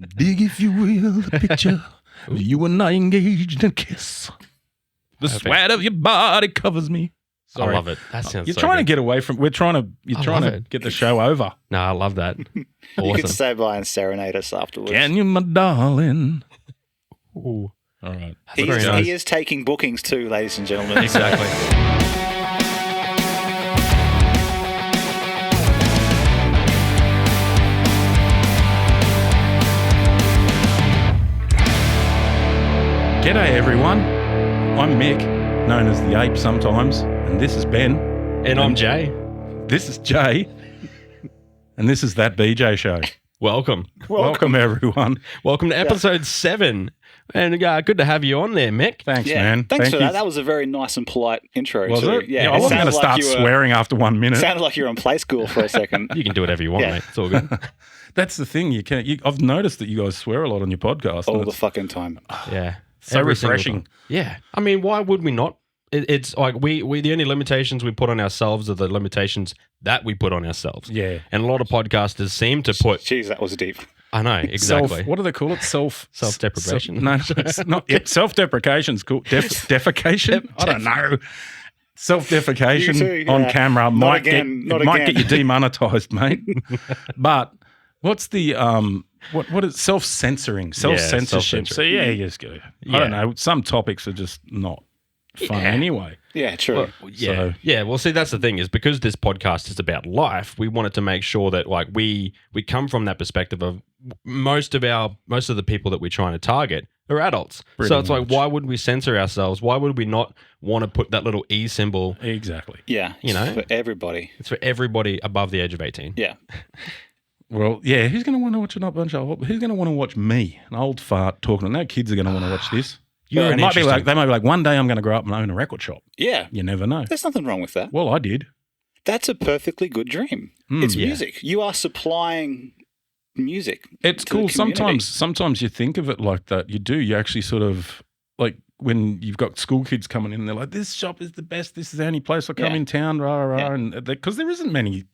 Dig, if you will, the picture of you and I engaged in a kiss. The sweat of your body covers me. Sorry. I love it. That sounds You're so trying good. to get away from, you're trying to get the show over. No, I love that. You Awesome. can stay by and serenade us afterwards. Can you, my darling? Ooh. All right. He Very is, nice. he is taking bookings too, ladies and gentlemen. Exactly. G'day, everyone. I'm Mick, known as the Ape sometimes, and this is Ben. And I'm Jay. This is Jay, and this is That BJ Show. Welcome. Welcome everyone. Welcome to episode 7. And good to have you on there, Mick. Thanks, Yeah, man. thanks Thank for you. that. That was a very nice and polite intro. Was too. it? Yeah, I wasn't going to sounded start like you were- swearing after 1 minute. Sounded like you were in play school for a second. You can do whatever you want, Yeah. mate. It's all good. That's the thing. I've noticed that you guys swear a lot on your podcast. All and the it's fucking time. Yeah. so Every single refreshing. time. Yeah. I mean, why would we not? It's like we the only limitations we put on ourselves are the limitations that we put on ourselves. Yeah. And a lot of podcasters seem to put, Jeez, that was deep. I know, exactly. What do they call it? Self-deprivation? No, it's not. Self-deprecation's cool. Defecation? I don't know. Self-defecation You too, on yeah. camera might again, not get you again. demonetized, mate. But what's the what is self-censoring? Self-censorship. So self-censoring. yeah, you just go. I don't know. Some topics are just not fun anyway. Yeah, true. Yeah. So- Yeah. Well, see, that's the thing is because this podcast is about life, we wanted to make sure that like we come from that perspective of most of the people that we're trying to target are adults. Pretty So it's much. like, why would we censor ourselves? Why would we not want to put that little E symbol? Exactly. Yeah, You know? for everybody. It's for everybody above the age of 18. Yeah. Well, yeah. Who's going to want to watch Who's going to want to watch me, an old fart talking? No kids are going to want to watch this. You're They an might be interesting- like, one day I'm going to grow up and own a record shop. Yeah. You never know. There's nothing wrong with that. Well, I did. That's a perfectly good dream. Mm, It's yeah. music. You are supplying music. It's to the cool. community. Sometimes you think of it like that. You do. You actually sort of like when you've got school kids coming in, they're like, "This shop is the best. This is the only place I come Yeah. in town." Rah rah. Yeah. And because there isn't many,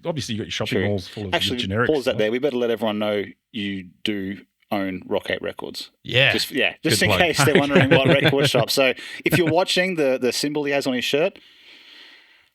obviously you got your shopping True. malls full of Actually, generic pause stuff. that there. We better let everyone know you do own Rock Ape Records. Yeah. Just Good in plug. case they're wondering what record shop. So if you're watching the symbol he has on his shirt,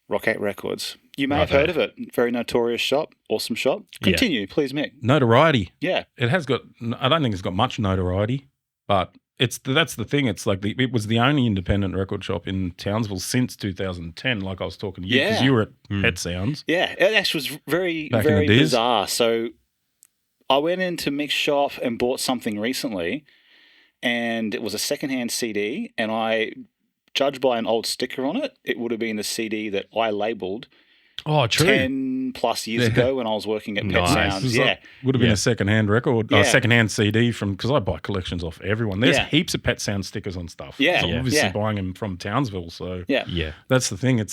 Rock Ape Records. You may have heard of it. Very notorious shop. Awesome shop. Continue, please, Mick. Notoriety. Yeah. It has got. I don't think it's got much notoriety, but that's the thing. It's like it was the only independent record shop in Townsville since 2010. Like I was talking to you because Yeah. you were at Pet Sounds. Yeah. It actually was very, Back in very the days. bizarre. So I went into Mick's shop and bought something recently, and it was a secondhand CD, and I, judged by an old sticker on it, it would have been the CD that I labelled Oh, true. 10 plus years Yeah. ago when I was working at Pet Nice. Sounds. This is Yeah. like- would have been Yeah. a second-hand record, Yeah. second-hand CD from because I buy collections off everyone. There's Yeah. heaps of Pet Sound stickers on stuff. Yeah. So I'm Yeah. obviously Yeah. buying them from Townsville. So Yeah. Yeah. that's the thing.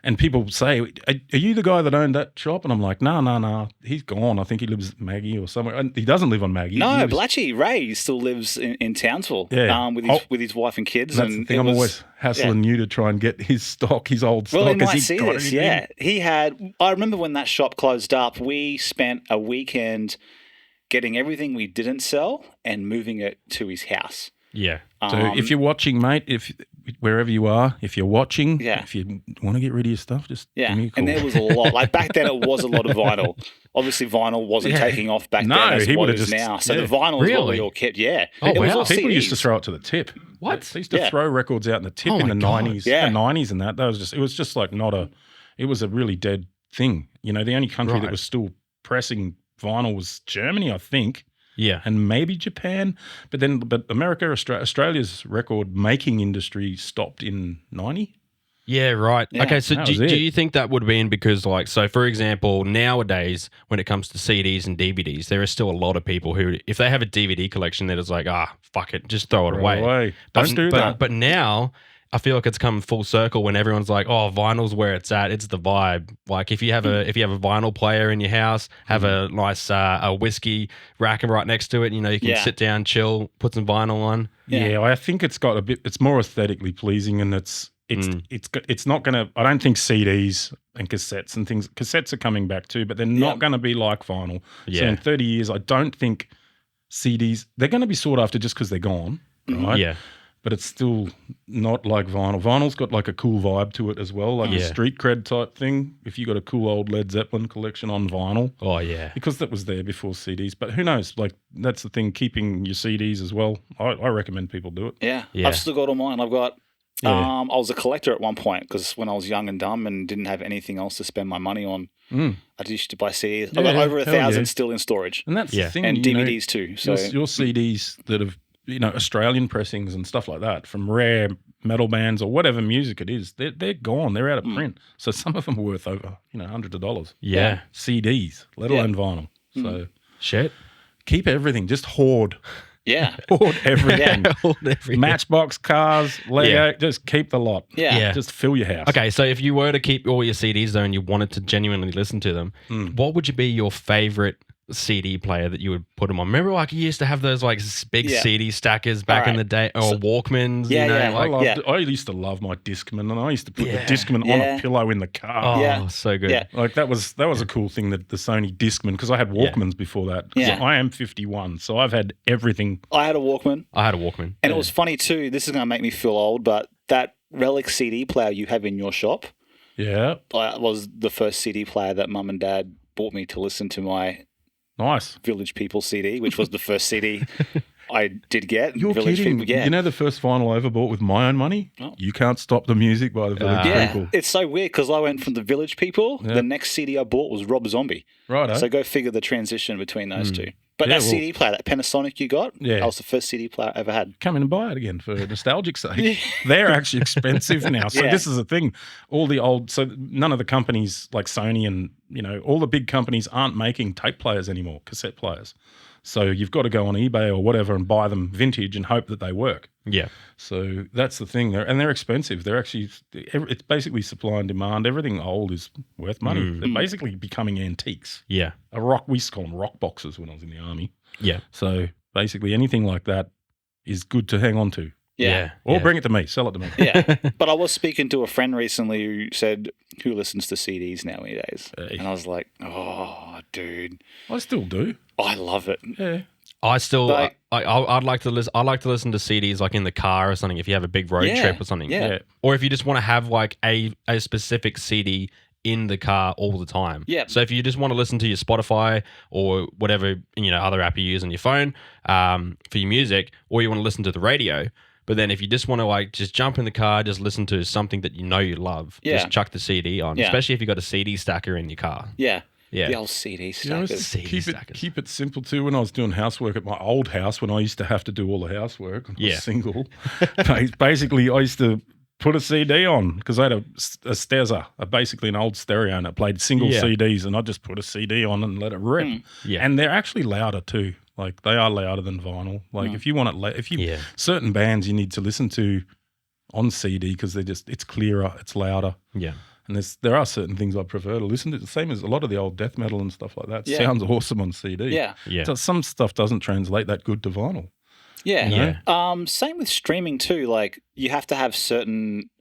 And people say, "Are you the guy that owned that shop?" And I'm like, "No. He's gone. I think he lives at Maggie or somewhere." And he doesn't live on Maggie. No, He lives- Blatchy Ray still lives in Townsville. Yeah. With his wife and kids. That's and the thing. it I'm was- always hassling you to try and get his stock, his old stock. Well, he Has might see got this. anything? Yeah, he had. I remember when that shop closed up. We spent a weekend getting everything we didn't sell and moving it to his house. Yeah. So if you're watching, mate, wherever you are, if you're watching, Yeah. if you want to get rid of your stuff, just Yeah, give me a call. and there was a lot. Like back then, it was a lot of vinyl. Obviously, vinyl wasn't Yeah. taking off back No, then as he what it would've is just- now. So yeah. the vinyl is what we Really? all kept. Yeah, Oh, it was wow. all People used to CDs. throw it to the tip. What? They used to Yeah. throw records out in the tip Oh in my the God. 90s. Yeah. The 90s and that. It was just like it was a really dead thing. The only country Right. that was still pressing vinyl was Germany, I think, Yeah. and maybe Japan. But America, Australia's record making industry stopped in 90. Yeah, right. Yeah, Okay, so that do was it. you think that would have been because, like, so for example, nowadays when it comes to CDs and DVDs, there are still a lot of people who, if they have a DVD collection, they're just like, fuck it, just throw it away. Don't do that. But now I feel like it's come full circle when everyone's like, "Oh, vinyl's where it's at. It's the vibe." Like if you have a vinyl player in your house, have a nice a whiskey rack right next to it. You know, you can Yeah. sit down, chill, put some vinyl on. Yeah, I think it's got a bit. It's more aesthetically pleasing, and it's not going to. I don't think CDs and cassettes and things. Cassettes are coming back too, but they're not going to be like vinyl. So Yeah. in 30 years, I don't think CDs, they're going to be sought after just because they're gone, right? Yeah. But it's still not like vinyl. Vinyl's got like a cool vibe to it as well, like a street cred type thing. If you got a cool old Led Zeppelin collection on vinyl. Oh, yeah. Because that was there before CDs. But who knows? Like, that's the thing, keeping your CDs as well. I recommend people do it. Yeah. I've still got all mine. I've got... I was a collector at one point because when I was young and dumb and didn't have anything else to spend my money on, I used to buy CDs. I've got over 1,000 still in storage. And that's the thing. And DVDs too. So your CDs that have, Australian pressings and stuff like that from rare metal bands or whatever music it is, they're gone. They're out of print. So some of them are worth over, hundreds of dollars. Yeah. CDs, let alone vinyl. So shit. Keep everything. Just hoard. Yeah. Hoard everything. Hoard everything. Matchbox, cars, Lego, just keep the lot. Yeah. Just fill your house. Okay, so if you were to keep all your CDs though and you wanted to genuinely listen to them, what would be your favorite CD player that you would put them on? Remember, like, you used to have those like big CD stackers back in the day, or Walkmans. I used to love my Discman, and I used to put the Discman on a pillow in the car. Oh, so good. Yeah. Like that was a cool thing, that the Sony Discman, because I had Walkmans before that. Yeah. I am 51, so I've had everything. I had a Walkman. And it was funny too. This is going to make me feel old, but that Relic CD player you have in your shop, was the first CD player that Mum and Dad bought me to listen to my Village People CD, which was the first CD I did get. You're Village kidding. People, You know the first vinyl I ever bought with my own money? Oh. You Can't Stop the Music by the Village People. It's so weird because I went from the Village People. The next CD I bought was Rob Zombie. Right. So go figure the transition between those two. But that CD player, that Panasonic you got, that was the first CD player I ever had. Come in and buy it again for nostalgic sake. They're actually expensive now. So this is the thing. All the old, so none of the companies like Sony and, all the big companies aren't making tape players anymore, cassette players. So you've got to go on eBay or whatever and buy them vintage and hope that they work. Yeah. So that's the thing. They're expensive. They're actually, it's basically supply and demand. Everything old is worth money. They're basically becoming antiques. Yeah. We used to call them rock boxes when I was in the army. Yeah. So basically anything like that is good to hang on to. Yeah. Or bring it to me. Sell it to me. Yeah. But I was speaking to a friend recently who said, who listens to CDs nowadays? And I was like, oh, dude. I still do. I love it. Yeah. I still, I'd like to listen. I like to listen to CDs like in the car or something. If you have a big road trip or something, or if you just want to have like a specific CD in the car all the time. Yeah. So if you just want to listen to your Spotify or whatever other app you use on your phone for your music, or you want to listen to the radio. But then if you just want to just jump in the car, just listen to something that you love, just chuck the CD on. Especially if you got a CD stacker in your car. Yeah. Yeah. The old CD stackers. Keep it simple too. When I was doing housework at my old house, when I used to have to do all the housework, I was single. Basically, I used to put a CD on because I had a Steza, basically an old stereo, and it played single CDs, and I just put a CD on and let it rip. Yeah. And they're actually louder too. Like they are louder than vinyl. Like if you want it, certain bands you need to listen to on CD because it's clearer, it's louder. Yeah. And there are certain things I prefer to listen to. The same as a lot of the old death metal and stuff like that. Sounds awesome on CD. Yeah. So some stuff doesn't translate that good to vinyl. Yeah. Same with streaming too. Like you have to have certain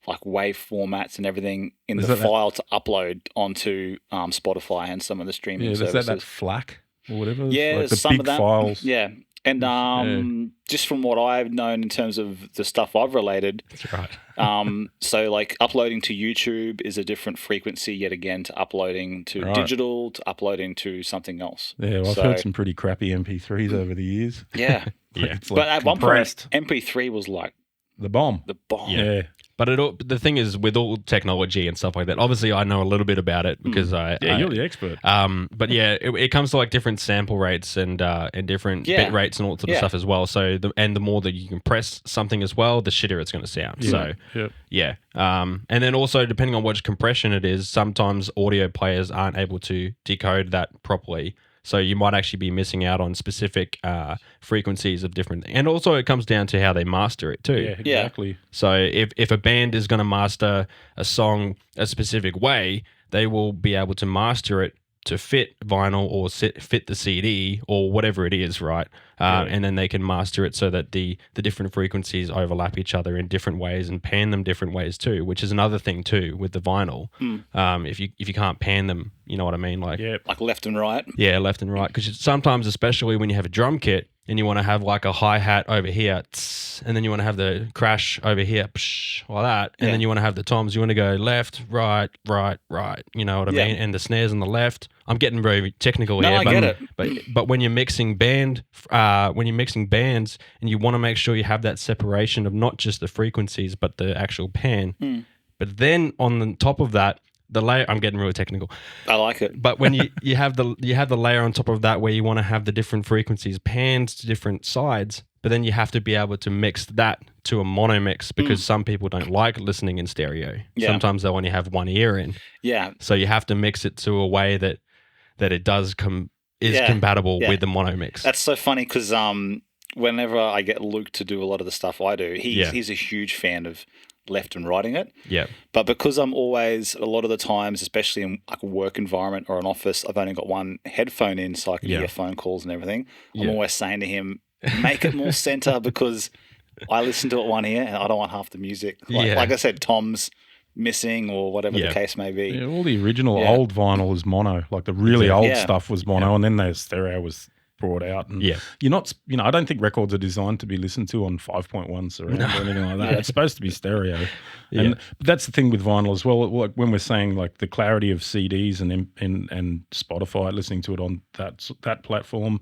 like wave formats and everything in the file to upload onto Spotify and some of the streaming services. Is that FLAC or whatever? Yeah, like the some big of that. files. Yeah. And just from what I've known in terms of the stuff I've related, that's right. So like uploading to YouTube is a different frequency yet again to uploading to digital, to uploading to something else. Yeah, well, I've heard some pretty crappy MP3s over the years. Yeah. It's but at one point, MP3 was like the bomb. Yeah. But the thing is, with all technology and stuff like that, obviously I know a little bit about it because you're the expert. But it comes to like different sample rates and different bit rates and all sort of stuff as well. So the more that you can press something as well, the shitter it's going to sound. Yeah. So and then also depending on which compression it is, sometimes audio players aren't able to decode that properly. So you might actually be missing out on specific frequencies of different things. And also it comes down to how they master it too. Yeah, exactly. So if a band is going to master a song a specific way, they will be able to master it to fit vinyl or fit the CD or whatever it is, right? And then they can master it so that the different frequencies overlap each other in different ways and pan them different ways too, which is another thing too with the vinyl. If you can't pan them, you know what I mean? Like like left and right. Yeah, left and right. Because sometimes, especially when you have a drum kit and you want to have like a hi-hat over here, tss, and then you want to have the crash over here, psh, like that, and then you want to have the toms, you want to go left, right, right, right, you know what I mean? And the snares on the left. I'm getting very technical here. I get it. But when you're mixing bands and you want to make sure you have that separation of not just the frequencies but the actual pan. But then on the top of that, the layer, I'm getting really technical. I like it. But when you have the layer on top of that where you want to have the different frequencies panned to different sides, but then you have to be able to mix that to a mono mix because some people don't like listening in stereo. Sometimes they only have one ear in. So you have to mix it to a way that it does compatible with the mono mix. That's so funny because whenever I get Luke to do a lot of the stuff I do, he's a huge fan of left and righting it. But because I'm always, a lot of the times, especially in like a work environment or an office, I've only got one headphone in so I can hear phone calls and everything. I'm always saying to him, make it more center because I listen to it one ear and I don't want half the music. Like I said, Tom's missing or whatever the case may be. All the original old vinyl is mono. Like the really old stuff was mono and then the stereo was brought out. And you're not, I don't think records are designed to be listened to on 5.1 surround or anything like that. It's supposed to be stereo. And that's the thing with vinyl as well. Like when we're saying like the clarity of CDs and Spotify, listening to it on that platform,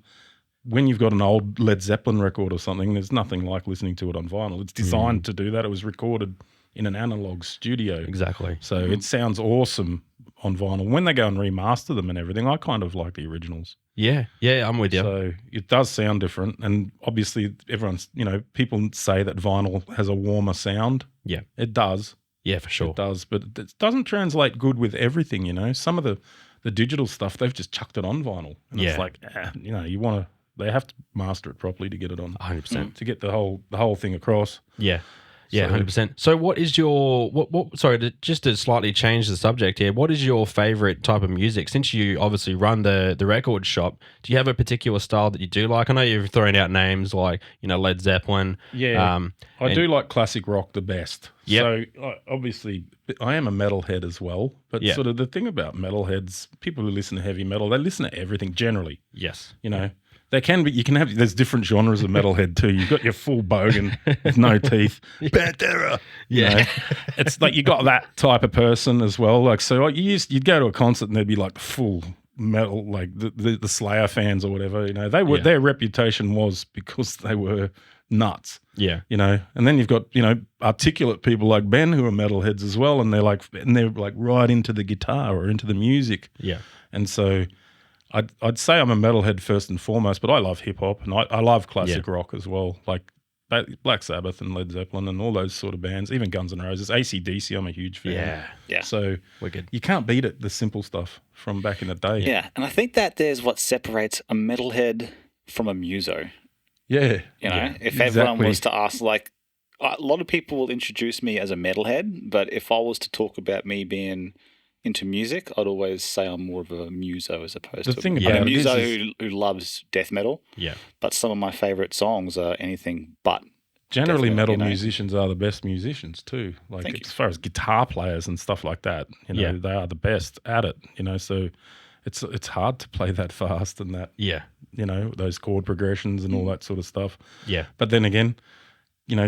when you've got an old Led Zeppelin record or something, there's nothing like listening to it on vinyl. It's designed to do that. It was recorded in an analog studio. Exactly. So it sounds awesome on vinyl. When they go and remaster them and everything, I kind of like the originals. Yeah, I'm with you. So it does sound different. And obviously everyone's, people say that vinyl has a warmer sound. Yeah. It does. Yeah, for sure. It does. But it doesn't translate good with everything, Some of the digital stuff, they've just chucked it on vinyl. And it's like, they have to master it properly to get it on. 100%. To get the whole thing across. Yeah. Yeah, 100%. So what is your, just to slightly change the subject here, what is your favorite type of music? Since you obviously run the record shop, do you have a particular style that you do like? I know you've thrown out names like, Led Zeppelin. Yeah, I do like classic rock the best. So obviously I am a metalhead as well, but sort of the thing about metalheads, people who listen to heavy metal, they listen to everything generally. Yes. They can be, there's different genres of metalhead too. You've got your full bogan with no teeth. Pantera. It's like you got that type of person as well. Like, so you'd go to a concert and there'd be like full metal, like the Slayer fans or whatever, their reputation was because they were nuts. And then you've got, articulate people like Ben who are metalheads as well. And they're like right into the guitar or into the music. And so I'd say I'm a metalhead first and foremost, but I love hip hop and I love classic rock as well, like Black Sabbath and Led Zeppelin and all those sort of bands, even Guns N' Roses, AC/DC. I'm a huge fan. So wicked. You can't beat it. The simple stuff from back in the day. Yeah, and I think that there's what separates a metalhead from a muso. Yeah, if everyone was to ask, like, a lot of people will introduce me as a metalhead, but if I was to talk about me being into music, I'd always say I'm more of a muso as opposed to a muso who loves death metal. But some of my favorite songs are anything but. Generally, metal musicians are the best musicians too. Like as far as guitar players and stuff like that, they are the best at it. So it's hard to play that fast and that. Those chord progressions and all that sort of stuff. But then again,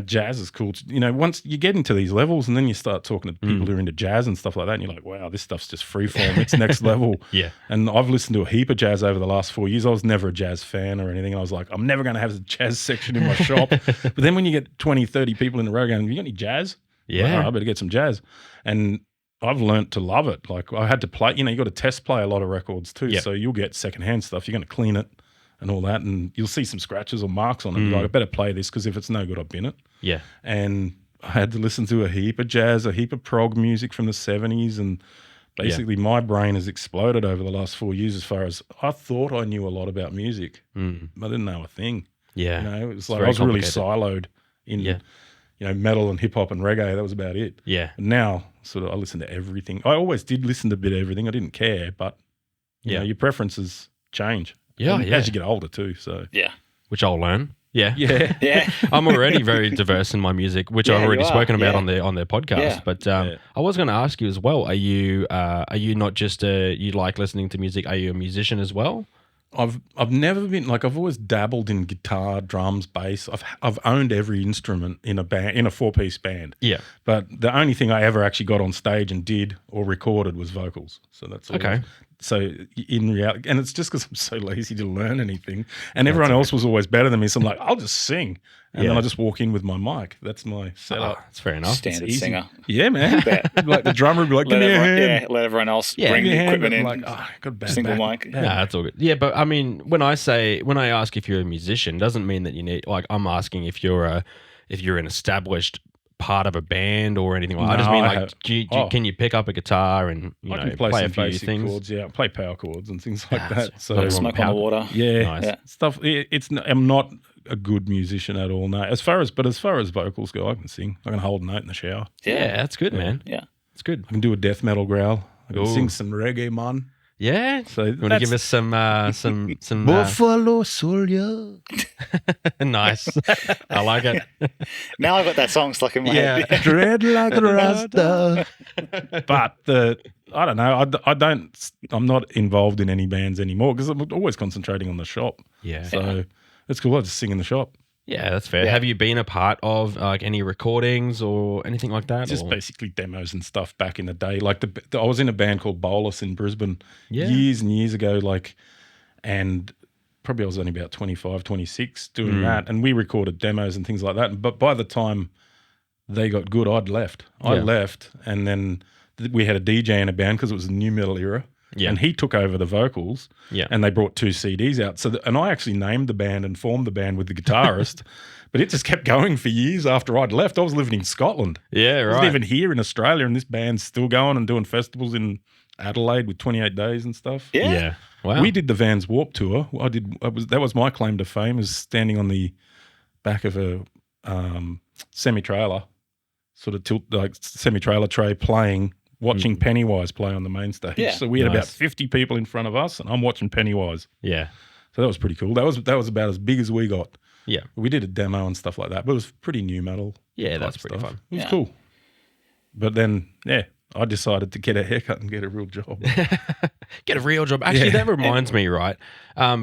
jazz is cool. Once you get into these levels and then you start talking to people who are into jazz and stuff like that, and you're like, wow, this stuff's just freeform. It's next level. And I've listened to a heap of jazz over the last 4 years. I was never a jazz fan or anything. I was like, I'm never going to have a jazz section in my shop. But then when you get 20, 30 people in a row going, you got any jazz? Well, I better get some jazz. And I've learnt to love it. Like I had to play, you got to test play a lot of records too. So you'll get secondhand stuff. You're going to clean it and all that, and you'll see some scratches or marks on it. You're like, I better play this because if it's no good, I've bin it. And I had to listen to a heap of jazz, a heap of prog music from the 70s, and basically my brain has exploded over the last 4 years as far as I thought I knew a lot about music. I didn't know a thing. It was like I was really siloed in metal and hip hop and reggae. That was about it. And now sort of I listen to everything. I always did listen to a bit of everything. I didn't care, but You know, your preferences change. Yeah, And as you get older too. So Yeah. Which I'll learn. Yeah. yeah. Yeah. I'm already very diverse in my music, which I've Yeah, already you are. spoken about Yeah. on their podcast. Yeah. But I was going to ask you as well. Are you not just you like listening to music? Are you a musician as well? I've never been like, I've always dabbled in guitar, drums, bass. I've owned every instrument in a band, in a 4-piece band. Yeah. But the only thing I ever actually got on stage and did or recorded was vocals. So that's all. Okay. So in reality, and it's just because I'm so lazy to learn anything, and everyone else was always better than me. So I'm like, I'll just sing, and then I just walk in with my mic. That's my setup. That's fair enough. Standard Easy. singer. Yeah, man. Like the drummer would be like, give me a hand. Let everyone else Yeah. bring Give me the a hand. equipment I'm in. like, oh, I got a bad Single back. mic. No, that's all good. Yeah, but I mean, when I ask if you're a musician, doesn't mean that you need. Like, I'm asking if you're an established part of a band or anything like that. I just No, mean I like, have- can you pick up a guitar and I can play a some few basic things? chords. Yeah, I play power chords and things like That's that. So not wrong. Smoke on the water. yeah, Nice. Yeah. stuff. I'm not a good musician at all. No, as far as vocals go, I can sing. I can hold a note in the shower. Yeah, that's good, man. Yeah. It's good. I can do a death metal growl. I can Ooh. sing some reggae, man. Yeah. So You want to give us some Buffalo Soldier. nice. I like it. Now I've got that song stuck in my Yeah. head. Dread like a Rasta. But I don't know. I'm not involved in any bands anymore because I'm always concentrating on the shop. Yeah. So it's cool. I just sing in the shop. Yeah, that's fair. Yeah. Have you been a part of like any recordings or anything like that? Just or? basically demos and stuff back in the day. Like I was in a band called Bolus in Brisbane Yeah. years and years ago. And probably I was only about 25, 26 doing that. And we recorded demos and things like that. But by the time they got good, I'd left. I Yeah. left, and then we had a DJ in a band because it was the new metal era. Yeah. And he took over the vocals. Yeah. And they brought 2 CDs out. And I actually named the band and formed the band with the guitarist. But it just kept going for years after I'd left. I was living in Scotland. Yeah, I right. wasn't even here in Australia, and this band's still going and doing festivals in Adelaide with 28 days and stuff. Yeah. Yeah. Wow. We did the Vans Warp Tour. That was my claim to fame, is standing on the back of a semi-trailer, sort of semi-trailer tray, watching Pennywise play on the main stage. Yeah. So we had Nice. about 50 people in front of us, and I'm watching Pennywise. Yeah. So that was pretty cool. That was about as big as we got. Yeah. We did a demo and stuff like that, but it was pretty new metal. Yeah, type that's pretty stuff. fun. It was Yeah. cool. But then, I decided to get a haircut and get a real job. Get a real job. Actually, that reminds me, right?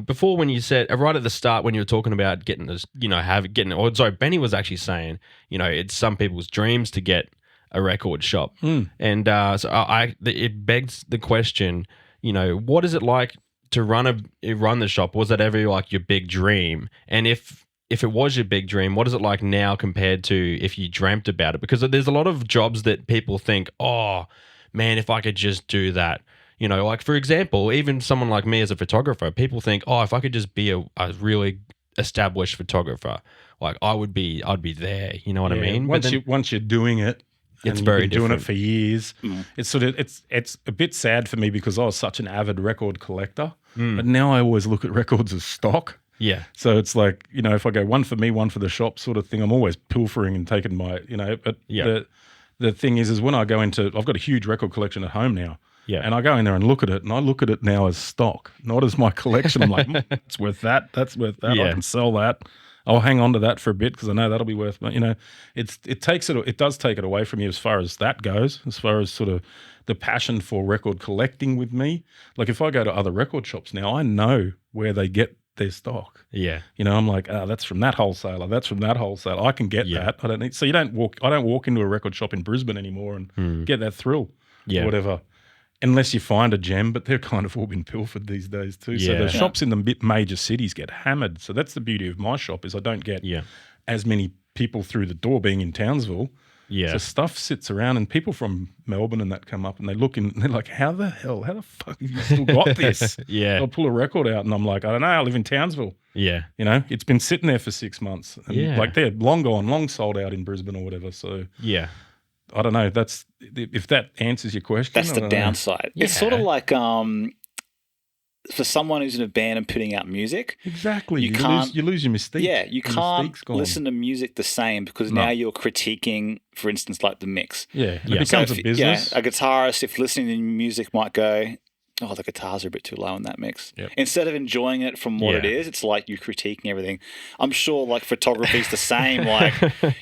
Before when you said right at the start when you were talking about getting this, Benny was actually saying, it's some people's dreams to get a record shop, and it begs the question, what is it like to run the shop? Was that ever like your big dream? And if it was your big dream, what is it like now compared to if you dreamt about it? Because there's a lot of jobs that people think, oh man, if I could just do that. Like for example, even someone like me as a photographer, people think, oh, if I could just be a really established photographer, like I'd be there. You know what I mean? Once you're doing it, It's and very you've been doing it different. for years. It's sort of it's a bit sad for me because I was such an avid record collector, but now I always look at records as stock. Yeah. So it's like, if I go one for me, one for the shop sort of thing, I'm always pilfering and taking my, but the thing is when I go I've got a huge record collection at home now. Yeah. And I go in there and look at it, and I look at it now as stock, not as my collection. I'm like, it's worth that. That's worth that. Yeah. I can sell that. I'll hang on to that for a bit because I know that'll be worth. But it does take it away from you as far as that goes. As far as sort of the passion for record collecting with me. Like if I go to other record shops now, I know where they get their stock. Yeah. I'm like, that's from that wholesaler. That's from that wholesaler. I can get that. I don't need. So I don't walk into a record shop in Brisbane anymore and get that thrill. Yeah. Or whatever. Unless you find a gem, but they're kind of all been pilfered these days too. So Yeah. the shops in the major cities get hammered. So that's the beauty of my shop is I don't get as many people through the door being in Townsville. Yeah. So stuff sits around and people from Melbourne and that come up and they look and they're like, how the fuck have you still got this? Yeah. I'll pull a record out and I'm like, I don't know, I live in Townsville. Yeah. It's been sitting there for 6 months. And like they're long gone, long sold out in Brisbane or whatever. So Yeah. I don't know. If that answers your question. That's I the don't know. downside. It's sort of like for someone who's in a band and putting out music. Exactly. You You can't- lose your mystique. Yeah, you The can't mystique's gone. listen to music the same because No. now you're critiquing, for instance, like the mix. Yeah, Yeah. it becomes So a if- business. a guitarist, if listening to music might go, oh, the guitars are a bit too low in that mix. Yep. Instead of enjoying it from what it Yeah. is, it's like you're critiquing everything. I'm sure like photography's the same. Like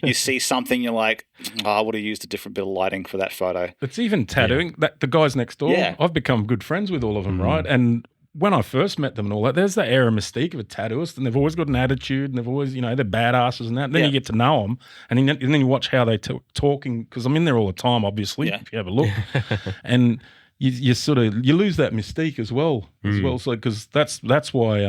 you see something, you're like, oh, I would have used a different bit of lighting for that photo. It's even tattooing. That the guys next door, Yeah. I've become good friends with all of them, right? And when I first met them and all that, there's that air of mystique of a tattooist, and they've always got an attitude, and they've always, they're badasses and that. And then you get to know them, and then you watch how they talking, because I'm in there all the time, obviously, if you have a look, and you sort of you lose that mystique as well. So because that's why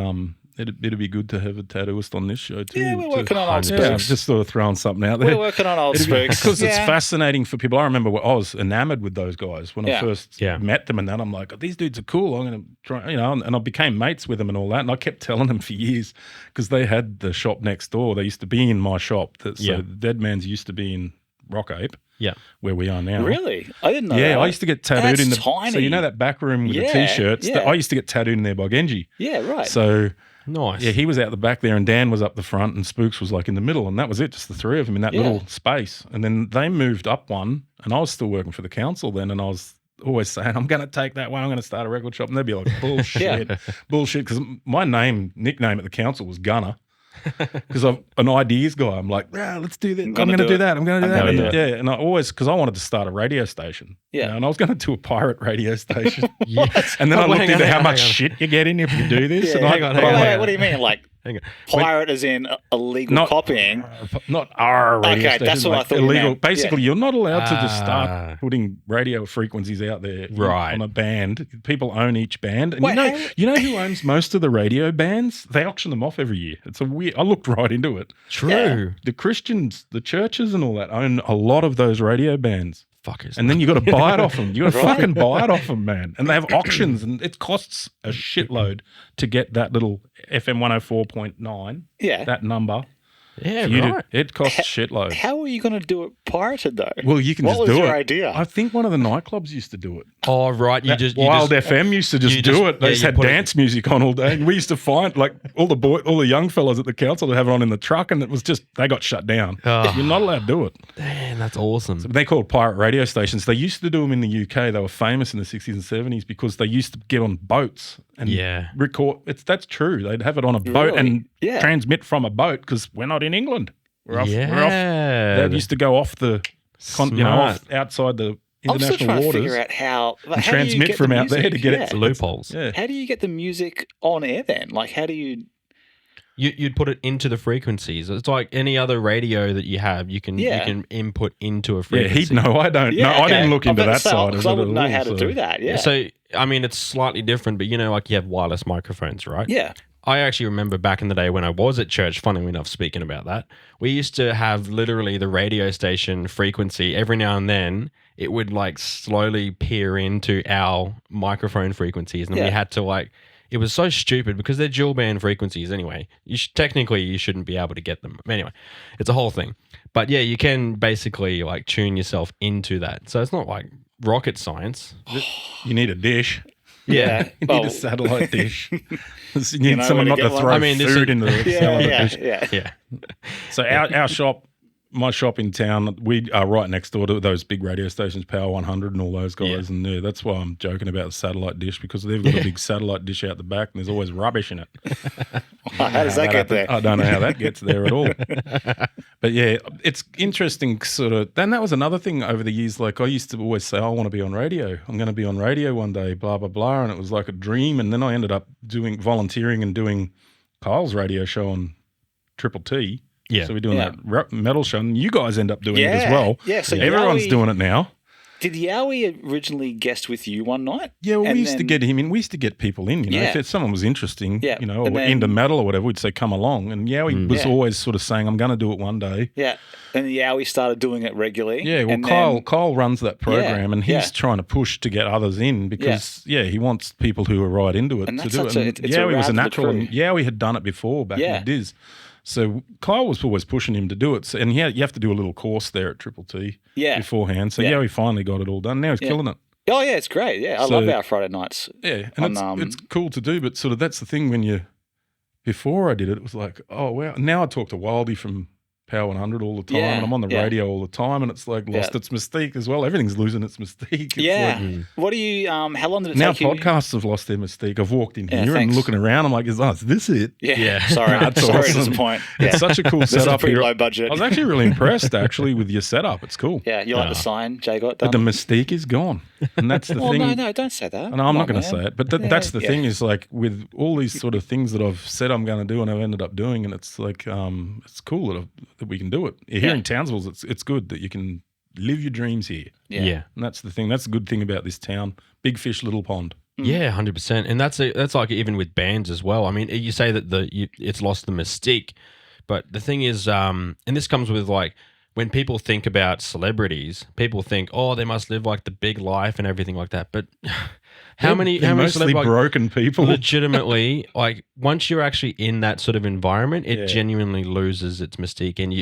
it'd be good to have a tattooist on this show too. Yeah, we're working on old Yeah, spooks. just sort of throwing something out there. We're working on old spooks. Because it's fascinating for people. I remember I was enamored with those guys when I first met them, and then I'm like, oh, these dudes are cool. I'm going to try, and I became mates with them and all that. And I kept telling them for years because they had the shop next door. They used to be in my shop. So Dead Man's used to be in Rock Ape. Yeah. Where we are now. Really? I didn't know that. Yeah, I used to get tattooed in the tiny. So you know that back room with the t-shirts? I used to get tattooed in there by Genji. Yeah, right. So nice. yeah, he was out the back there and Dan was up the front and Spooks was like in the middle, and that was it, just the three of them in that little space. And then they moved up one, and I was still working for the council then, and I was always saying, I'm going to take that one, I'm going to start a record shop. And they'd be like, bullshit, bullshit. Because my nickname at the council was Gunner. Because I'm an ideas guy. I'm like, let's do that. I'm going to do that. I'm going to do that. And I always, because I wanted to start a radio station. Yeah. And I was going to do a pirate radio station. And then I looked into how much shit you get in if you do this. And hang on. What do you mean? Like pirate as in illegal copying? Not our radio station. That's what I thought. Illegal. Basically, you're not allowed to just start putting radio frequencies out there on a band. People own each band. And you know who owns most of the radio bands? They auction them off every year. It's a weird. I looked right into it. True. Yeah. The Christians, the churches and all that own a lot of those radio bands. Fuckers. And then you got to buy it off them. You got to fucking buy it off them, man. And they have auctions, and it costs a shitload to get that little FM 104.9. Yeah. That number. Yeah, right. It costs a shitload. How are you going to do it pirated though? Well, you can just do it. What was your idea? I think one of the nightclubs used to do it. Oh, right. Wild FM used to just do it. They just had dance music on all day. And we used to find like all the young fellas at the council to have it on in the truck, and it was just, they got shut down. Oh. You're not allowed to do it. Damn, that's awesome. So they called pirate radio stations. They used to do them in the UK. They were famous in the 60s and 70s because they used to get on boats and record. That's true. They'd have it on a boat and transmit from a boat because we're not in England. We're off. They used to go off the, outside the international I'm still trying waters. to figure out how and transmit from out there to get it. Loopholes. Yeah. How do you get the music on air then? Like, how do you? You'd put it into the frequencies. It's like any other radio that you have. You can input into a frequency. Yeah, he'd know. I don't. Yeah, I didn't look into that side. Because I wouldn't know how to do that. Yeah. So I mean, it's slightly different, but like you have wireless microphones, right? Yeah. I actually remember back in the day when I was at church, funnily enough, speaking about that, we used to have literally the radio station frequency. Every now and then, it would like slowly peer into our microphone frequencies. And we had to it was so stupid because they're dual band frequencies anyway. Technically, you shouldn't be able to get them. Anyway, it's a whole thing. But yeah, you can basically like tune yourself into that. So it's not like rocket science. You need a dish. Yeah. You need a satellite dish. You need someone not to throw food into the satellite dish. Yeah. So our shop, my shop in town, we are right next door to those big radio stations, Power 100 and all those guys. And that's why I'm joking about the satellite dish, because they've got a big satellite dish out the back and there's always rubbish in it. How does that get there? I don't know how that gets there at all. But yeah, it's interesting sort of. Then that was another thing over the years. Like I used to always say, I want to be on radio. I'm going to be on radio one day, blah, blah, blah. And it was like a dream. And then I ended up volunteering and doing Kyle's radio show on Triple T. Yeah. So we're doing that metal show, and you guys end up doing it as well. Yeah, so everyone's doing it now. Did Yowie originally guest with you one night? Yeah, well, we used to get him in. We used to get people in, if someone was interesting, or into metal or whatever, we'd say, come along. And Yowie was always sort of saying, I'm going to do it one day. Yeah. And Yowie started doing it regularly. Yeah, well, Kyle runs that program, and he's trying to push to get others in because, he wants people who are right into it to do it. And Yowie was a natural, and Yowie had done it before back in the Diz. So Kyle was always pushing him to do it. So, and you have to do a little course there at Triple T beforehand. So he finally got it all done. Now he's killing it. Oh, yeah, it's great. Yeah, I love our Friday nights. Yeah, and it's cool to do, but sort of that's the thing when before I did it, it was like, oh, wow. Now I talk to Wildy from Power 100 all the time, Yeah, and I'm on the yeah. radio all the time, and it's like lost its mystique as well. Everything's losing its mystique. It's Yeah. like, What do you? How long did it now take you? podcasts have lost their mystique. I've walked in Yeah, here thanks. and looking around. I'm like, is this it? Yeah. Yeah. Sorry. That's Sorry to awesome. disappoint. Yeah. It's such a cool This is setup pretty here. low budget. I was actually really impressed actually with your setup. It's cool. Yeah. You like the sign Jay got But done? the mystique is gone, and that's the well, thing. no, don't say that. No, I'm not going to say it, but that's the yeah. thing is like with all these sort of things that I've said I'm going to do and I've ended up doing, and it's like it's cool that we can do it. Here in Townsville, it's good that you can live your dreams here, Yeah. and that's the thing. That's the good thing about this town. Big fish, little pond. Yeah, 100%. And that's like even with bands as well. I mean, you say that it's lost the mystique, but the thing is, and this comes with like when people think about celebrities, people think, oh, they must live like the big life and everything like that. But how many mostly celebrities, broken people? legitimately, like once you're actually in that sort of environment, it genuinely loses its mystique, and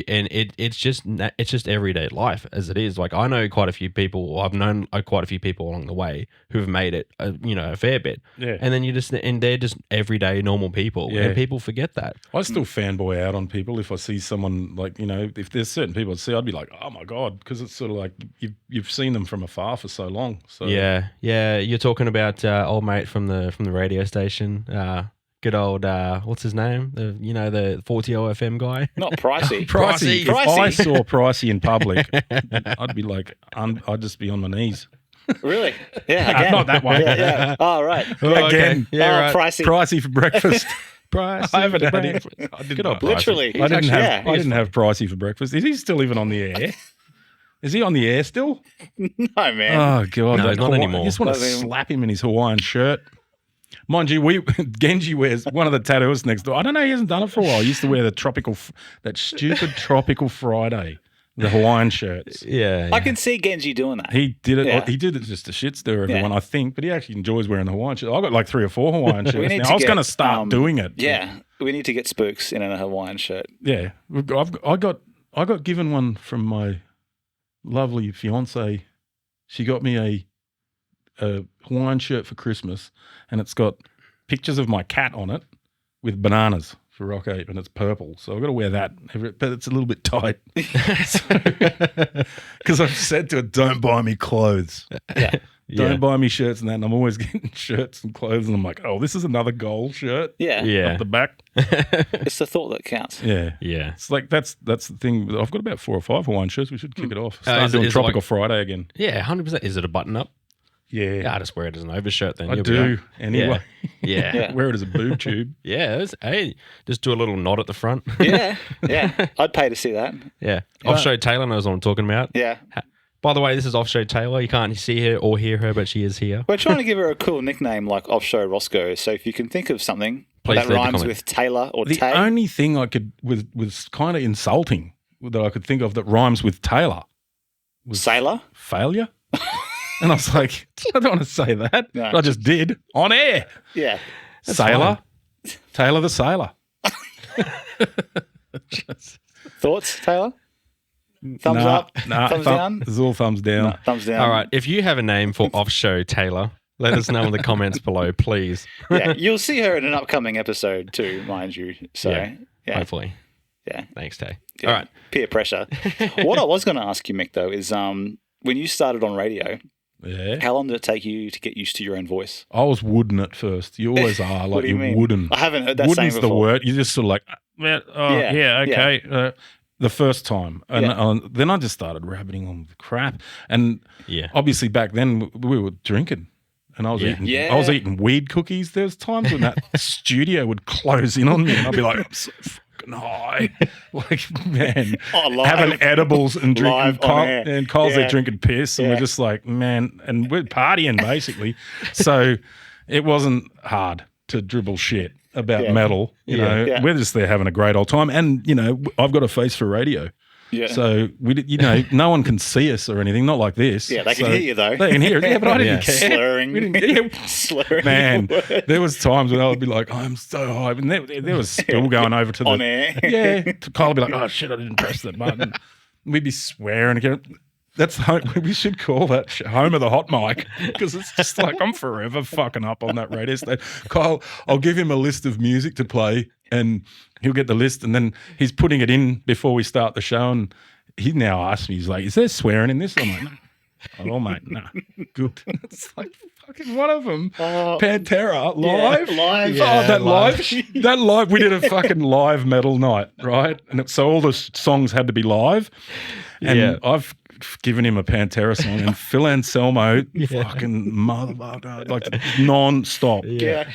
it's just everyday life as it is. Like I know quite a few people, or I've known quite a few people along the way who've made it, a fair bit. Yeah. And then they're just everyday normal people, and people forget that. I still fanboy out on people if I see someone like, if there's certain people I see, I'd be like, oh my God, because it's sort of like you've seen them from afar for so long. So Yeah. You're talking about old mate from the radio station. Good old what's his name? The 40 OFM guy. Not Pricey. Pricey. If Pricey. I saw Pricey in public, I'd be like, I'd just be on my knees. Really? Yeah. Again. Not that way. Yeah. Oh, right. Again, Yeah, right. Pricey. Pricey for breakfast. Pricey. I haven't had him. Good old Pricey. Literally. I didn't have. Yeah. I didn't have Pricey for breakfast. Is he still even on the air? Is he on the air still? No, man. Oh God, No, that he's not Hawaii- anymore. I just want to I mean- slap him in his Hawaiian shirt. Mind you, Genji wears one of the tattoos next door. I don't know. He hasn't done it for a while. He used to wear that stupid Tropical Friday, the Hawaiian shirts. Yeah. I can see Genji doing that. He did it. Yeah. He did it just to shit stir everyone, Yeah. I think. But he actually enjoys wearing the Hawaiian shirt. I've got like 3 or 4 Hawaiian shirts need now. to I was get, going to start doing it. Yeah. We need to get Spooks in a Hawaiian shirt. Yeah. I got given one from my lovely fiance. She got me a Hawaiian shirt for Christmas, and it's got pictures of my cat on it with bananas for Rock Ape, and it's purple. So I've got to wear that, but it's a little bit tight. Because I've said to it, don't buy me clothes. Yeah. Don't buy me shirts and that. And I'm always getting shirts and clothes, and I'm like, oh, this is another gold shirt Yeah. Yeah. up the back. It's the thought that counts. Yeah. Yeah. It's like that's the thing. I've got about 4 or 5 Hawaiian shirts. We should kick it off. Start is it- doing is it Tropical like- Friday again. Yeah, 100%. Is it a button up? Yeah. Yeah, I just wear it as an overshirt then. I You'll be do. right. Anyway. Yeah. Yeah. Wear it as a boob tube. Yeah. Hey, just do a little nod at the front. Yeah. Yeah. I'd pay to see that. Yeah. Off-show Taylor knows what I'm talking about. Yeah. By the way, this is Off-show Taylor. You can't see her or hear her, but she is here. We're trying to give her a cool nickname like Off-show Roscoe. So if you can think of something Please that leave a rhymes comment. with Taylor or The Tay. only thing I could was kind of insulting that I could think of that rhymes with Taylor was Sailor? failure. And I was like, I don't want to say that. No. But I just did on air. Yeah. Sailor. Taylor the Sailor. Thoughts, Taylor? Thumbs up? Thumbs down? It's all thumbs down. No, thumbs down. All right. If you have a name for Off-show Taylor, let us know in the comments below, please. Yeah, you'll see her in an upcoming episode too, mind you. So, Yeah. yeah. Hopefully. Yeah. Thanks, Tay. Yeah. All right. Peer pressure. What I was going to ask you, Mick, though, is when you started on radio, Yeah. how long did it take you to get used to your own voice? I was wooden at first. You always are. Like What do you you're mean? wooden. I haven't heard that Wooden's saying the before. word. You're just sort of like, Yeah, yeah, okay. The first time. And Yeah. then I just started rabbiting on the crap. And Yeah. obviously back then we were drinking. And I was Yeah. eating Yeah. I was eating weed cookies. There's times when that studio would close in on me and I'd be like, I'm so fucking high. Like, man, Oh, live. having edibles and drinking Live on air. and Kyle's there Yeah. drinking piss and Yeah. we're just like, man, and we're partying basically. So it wasn't hard to dribble shit about Yeah. metal. You Yeah. know, Yeah. we're just there having a great old time. And, you know, I've got a face for radio. Yeah. So we, you know, no one can see us or anything. Not like this. Yeah, they can So hear you, though. They can hear it. Yeah, but I didn't Yeah. care. Slurring. We didn't, yeah, Slurring. man, words. there was times when I would be like, I'm so high, and there was still going over to the On air. Yeah, Kyle would be like, oh shit, I didn't press that button. We'd be swearing again. That's we should call that home of the hot mic, because it's just like I'm forever fucking up on that radio station. Kyle, I'll give him a list of music to play, and he'll get the list, and then he's putting it in before we start the show, and he now asks me, he's like, "Is there swearing in this?" I'm like, "No." "Oh, mate, no." "Good." It's like fucking one of them. Pantera live. Yeah, live. Oh, that live. We did a fucking live metal night, right? And so all the songs had to be live. And I've given him a Pantera song, and Phil Anselmo, fucking motherfucker, like non-stop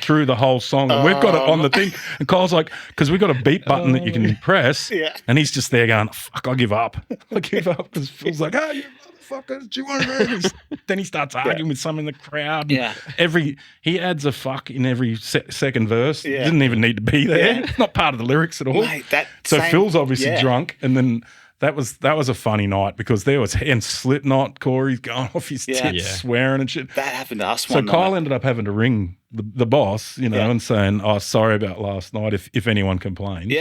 through the whole song. And we've got it on the thing. And Kyle's like, because we've got a beat button that you can press. And he's just there going, "Fuck, I give up." I give up, because Phil's like, "Oh, you motherfuckers, do you want to do this?" Then he starts arguing with some in the crowd. He adds a fuck in every second verse. Didn't even need to be there. It's not part of the lyrics at all. Mate, Phil's obviously drunk, and then that was a funny night, because there was, and Slipknot, Corey's going off his tits, swearing and shit. That happened to us So one Kyle night. ended up having to ring the boss, and saying, "Oh, sorry about last night, if anyone complains."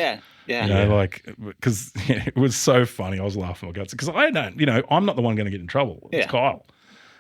Like, because it was so funny. I was laughing my guts, because I don't, I'm not the one going to get in trouble. It's Kyle.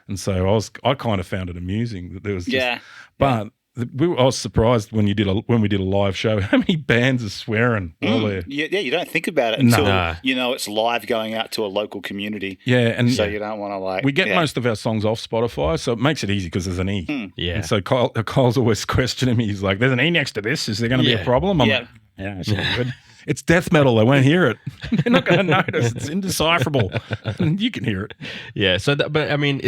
And so I kind of found it amusing that there was just, but I was surprised when we did a live show, how many bands are swearing while they're... You don't think about it until it's live going out to a local community. And so you don't want to we get most of our songs off Spotify, so it makes it easy because there's an E. And so Kyle's always questioning me. He's like, "There's an E next to this. Is there going to be a problem?" I'm like, "Yeah, it's all good. It's death metal. They won't hear it. They're not going to notice. It's indecipherable. And you can hear it." Yeah. So, but I mean,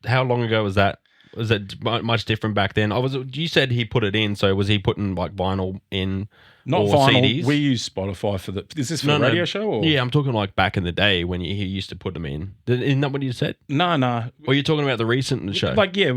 how long ago was that? Was it much different back then? You said he put it in, so was he putting like vinyl in? Not or vinyl. CDs? We use Spotify for the... Is this for the radio show? Or? Yeah, I'm talking like back in the day when he used to put them in. Isn't that what you said? No. Or you're talking about the recent show?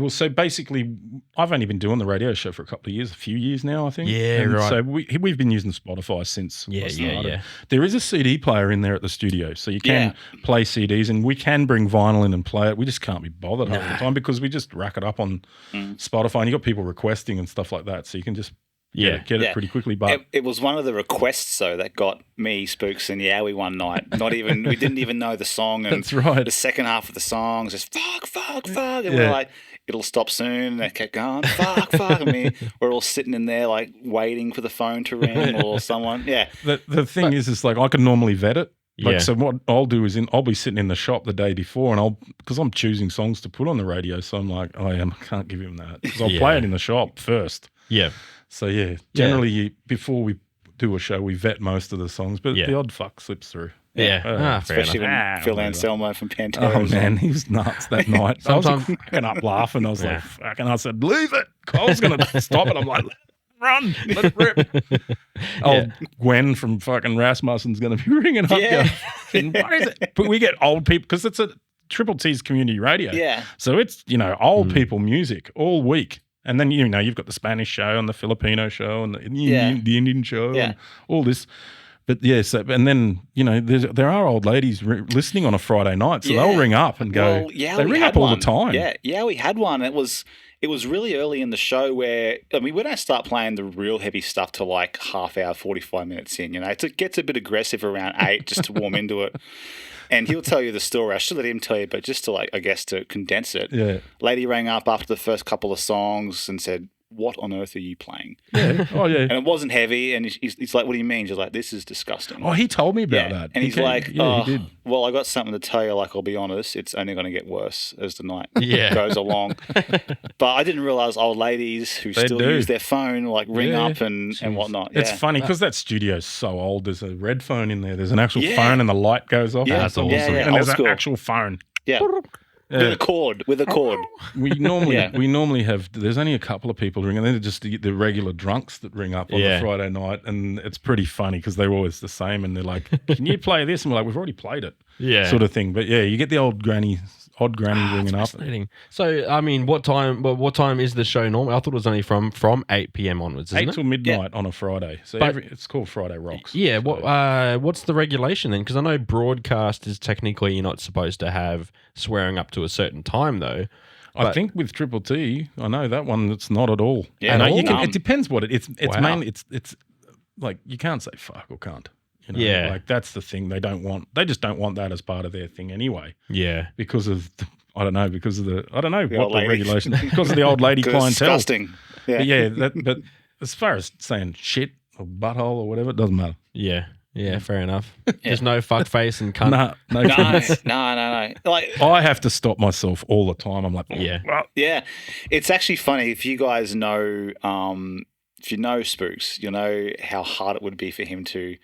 So basically, I've only been doing the radio show for a few years now, I think. Yeah, right. So we've been using Spotify since I started. Yeah. There is a CD player in there at the studio, so you can play CDs, and we can bring vinyl in and play it. We just can't be bothered half the time, because we just rack it up on Spotify, and you got people requesting and stuff like that, so you can just... get it pretty quickly. But it was one of the requests though that got me, Spooks, and Yowie one night. We didn't even know the song, and that's right. The second half of the song is just fuck, and we're like, "It'll stop soon," and they kept going, fuck. I mean, we're all sitting in there like waiting for the phone to ring or someone. The thing is like I can normally vet it. So what I'll do is I'll be sitting in the shop the day before, and because I'm choosing songs to put on the radio, so I'm like, I can't give him that, because I'll play it in the shop first. So generally before we do a show, we vet most of the songs, but the odd fuck slips through. Especially when Phil Anselmo from Pantera. Oh man, he was nuts that night. So I was cracking up laughing. I was like, fucking, I said, "Leave it." Kyle's going to stop it. I'm like, "Run, let it rip." Gwen from fucking Rasmussen's going to be ringing up. What is it? But we get old people, because it's a Triple T's community radio. So it's, old people music all week. And then, you've got the Spanish show and the Filipino show and the Indian show and all this. But and then, there are old ladies listening on a Friday night, so they'll ring up and go, they ring up all the time. Yeah, we had one. It was really early in the show where, we don't start playing the real heavy stuff till like half hour, 45 minutes in, It gets a bit aggressive around 8 just to warm into it. And he'll tell you the story. I should let him tell you, but just to to condense it. Lady rang up after the first couple of songs and said, "What on earth are you playing?" And it wasn't heavy. And he's like, "What do you mean?" She's like, "This is disgusting." Oh, he told me about that. And he's like, he did. "Well, I got something to tell you. Like, I'll be honest, it's only going to get worse as the night goes along." But I didn't realize old ladies who still use their phone ring up and whatnot. It's funny because that studio's so old. There's a red phone in there. There's an actual phone, and the light goes off. That's awesome. And there's an actual phone. With a cord. We normally have. There's only a couple of people ringing. They're just the regular drunks that ring up on the Friday night, and it's pretty funny because they're always the same. And they're like, "Can you play this?" And we're like, "We've already played it." Sort of thing. But you get the odd granny ringing up. So I mean, what time is the show normally? I thought it was only from 8 p.m. onwards. 8 till midnight on a Friday. So it's called Friday Rocks. Yeah. What's the regulation then? Because I know broadcast is technically you're not supposed to have swearing up to a certain time though. I think with Triple T, I know that one. It's not at all. Yeah, it depends what it's. It's mainly it's like you can't say fuck or can't. You know, Yeah. like that's the thing they just don't want that as part of their thing anyway. Yeah. Because of I don't know what the old lady. regulation because of the old lady clientele. Disgusting. Yeah. But as far as saying shit or butthole or whatever, it doesn't matter. Yeah. Yeah, fair enough. There's no fuckface and cunt. No. Like, I have to stop myself all the time. I'm like, yeah. It's actually funny if you guys know, if you know Spooks, you'll know how hard it would be for him to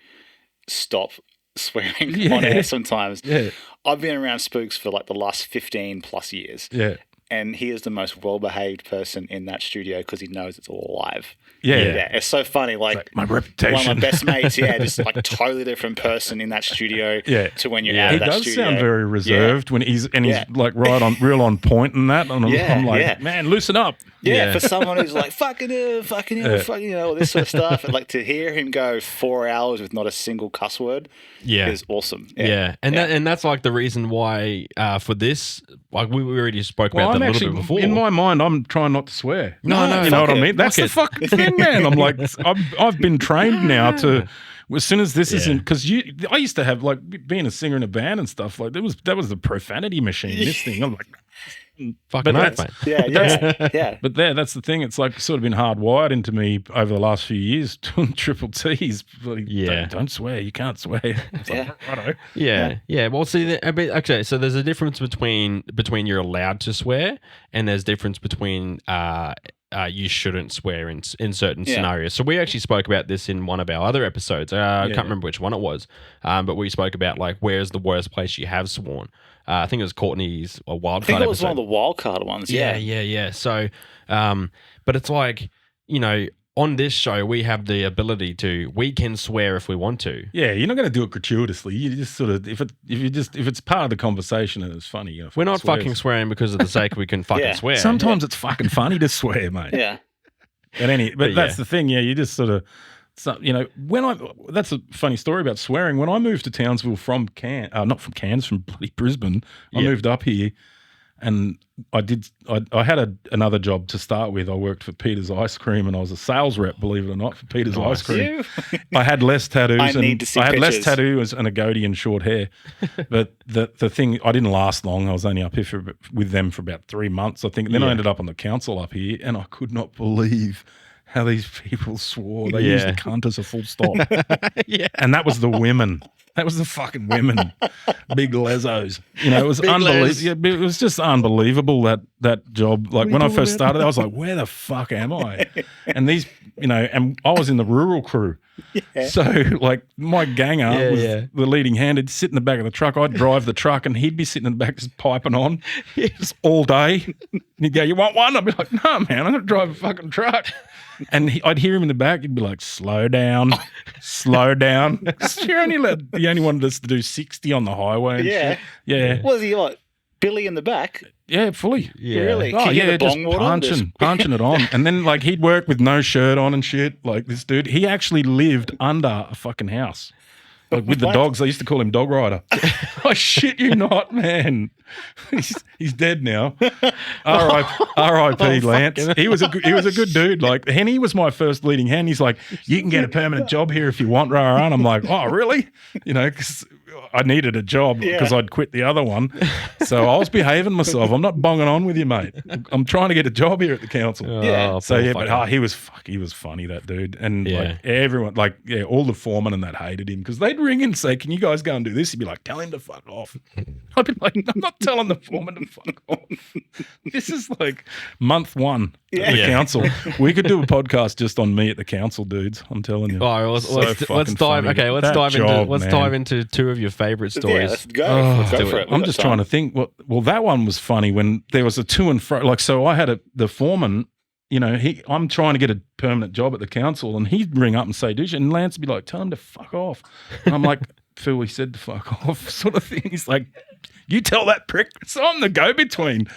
stop swearing on air sometimes. Yeah. I've been around Spooks for like the last 15 plus years. Yeah. And he is the most well-behaved person in that studio because he knows it's all live. Yeah. It's so funny. Like my reputation. One of my best mates, just like totally different person in that studio to when you're out of that studio. He does sound very reserved when he's like real on point and that. And I'm like, man, loosen up. Yeah, for someone who's like, fucking hell, all this sort of stuff. And like to hear him go 4 hours with not a single cuss word is awesome. Yeah. And that's like the reason why for this, like we already spoke about that a little bit before. In my mind, I'm trying not to swear. No, you know what I mean? That's the fucking thing, man. I'm like, I've been trained now to, as soon as this is in, because I used to have like being a singer in a band and stuff like that was the profanity machine. This thing, I'm like, fucking but mate. But that's the thing. It's like sort of been hardwired into me over the last few years. Triple T's, don't swear. You can't swear. It's like, righto. Yeah. Well, see, okay. So there's a difference between you're allowed to swear, and there's difference between you shouldn't swear in certain scenarios. So we actually spoke about this in one of our other episodes. I can't remember which one it was, but we spoke about like where's the worst place you have sworn. I think it was Courtney's wildcard. I think it was episode. one of the wildcard ones. Yeah. So, but it's like, you know, on this show we have the ability we can swear if we want to. Yeah, you're not going to do it gratuitously. You just sort of if it's part of the conversation and it's funny. We're not fucking swearing because of the sake we can fucking swear. Sometimes it's fucking funny to swear, mate. Yeah. But that's the thing. Yeah, you just sort of. So, you know, that's a funny story about swearing. When I moved to Townsville from not from Cairns, from bloody Brisbane, I moved up here, and I had another job to start with. I worked for Peter's Ice Cream, and I was a sales rep, believe it or not, for Peter's Ice Cream. I had less tattoos. I had less tattoos and a goatee and short hair. But the thing, I didn't last long. I was only up here with them for about 3 months, I think. And then I ended up on the council up here, and I could not believe how these people swore. They used the cunt as a full stop. And that was the women. That was the fucking women. Big lesos. You know, it was unbelievable. It was just unbelievable that job. Like when I first started, I was like, where the fuck am I? And these, you know, and I was in the rural crew. So like my ganger was the leading hand. He'd sit in the back of the truck. I'd drive the truck and he'd be sitting in the back just piping on just all day. And he'd go, you want one? I'd be like, no, man, I'm going to drive a fucking truck. And I'd hear him in the back. He'd be like, slow down. He only wanted us to do 60 on the highway. And shit. Yeah. Was he like Billy in the back? Yeah, fully. Yeah. Really? Oh, just punching it on. And then like he'd work with no shirt on and shit. Like this dude, he actually lived under a fucking house. Like with the dogs, they used to call him Dog Rider. I shit you not, man. He's dead now. R.I.P. Lance. He was a good dude. Like Henny was my first leading hand. He's like, you can get a permanent job here if you want, rah. And I'm like, oh really? You know, because I needed a job because I'd quit the other one. So I was behaving myself. I'm not bonging on with you, mate. I'm trying to get a job here at the council. He was funny, that dude. And like everyone, all the foremen and that hated him because they'd ring and say, can you guys go and do this? He'd be like, tell him to fuck off. I'd be like, I'm not telling the foreman to fuck off. This is like month one at the council. We could do a podcast just on me at the council, dudes. I'm telling you. Oh, let's dive into two of your favorite stories. Yeah, let's go. Let's go for it. I'm just trying to think. Well, that one was funny when there was a to and fro. Like, so I had the foreman. You know, I'm trying to get a permanent job at the council, and he'd ring up and say, "Dude," and Lance would be like, "Tell him to fuck off." And I'm like, "Phil, he said to fuck off," sort of thing. He's like, "You tell that prick." So I'm the go-between.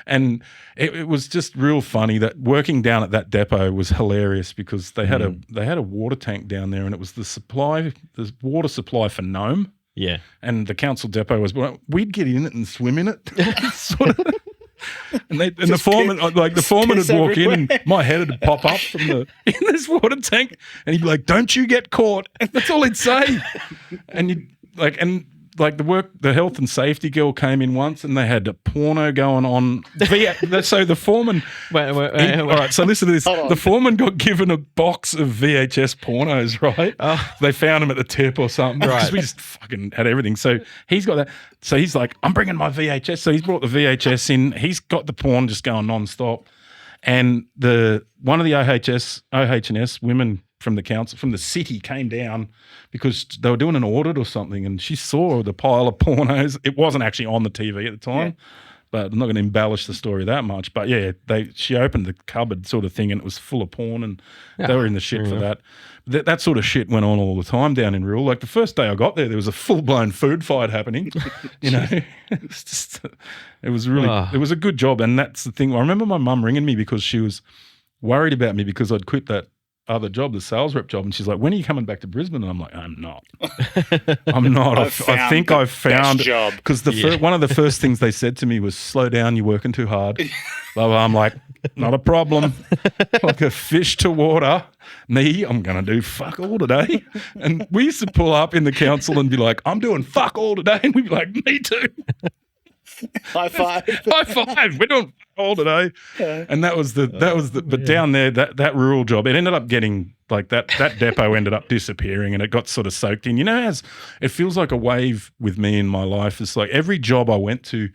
And it was just real funny that working down at that depot was hilarious because they had a water tank down there, and it was the water supply for Nome. Yeah. And the council depot was, we'd get in it and swim in it. Sort of. And the foreman would walk in and my head would pop up in this water tank and he'd be like, don't you get caught. And that's all he'd say. and you like the health and safety girl came in once and they had a porno going on. So the foreman, Wait. all right, so listen to this. The foreman got given a box of VHS pornos, right? They found them at the tip or something. Right. Because we just fucking had everything. So he's got that. So he's like, I'm bringing my VHS. So he's brought the VHS in. He's got the porn just going nonstop. And one of the OH&S women from the council, from the city, came down because they were doing an audit or something, and she saw the pile of pornos. It wasn't actually on the TV at the time, but I'm not going to embellish the story that much. But yeah, she opened the cupboard sort of thing, and it was full of porn, and they were in the shit for that. That sort of shit went on all the time down in rural. Like the first day I got there was a full-blown food fight happening. You know, it was a good job, and that's the thing. I remember my mum ringing me because she was worried about me because I'd quit that other job, the sales rep job, and she's like, when are you coming back to Brisbane? And I'm like, I'm not. I think I've found job. Because one of the first things they said to me was, slow down, you're working too hard. Blah, blah. I'm like, not a problem. Like a fish to water. Me, I'm going to do fuck all today. And we used to pull up in the council and be like, I'm doing fuck all today. And we'd be like, me too. High five. High five. We're doing all today. Yeah. And that was but down there, that rural job, it ended up getting like that depot ended up disappearing and it got sort of soaked in. You know, as it feels like a wave with me in my life. It's like every job I went to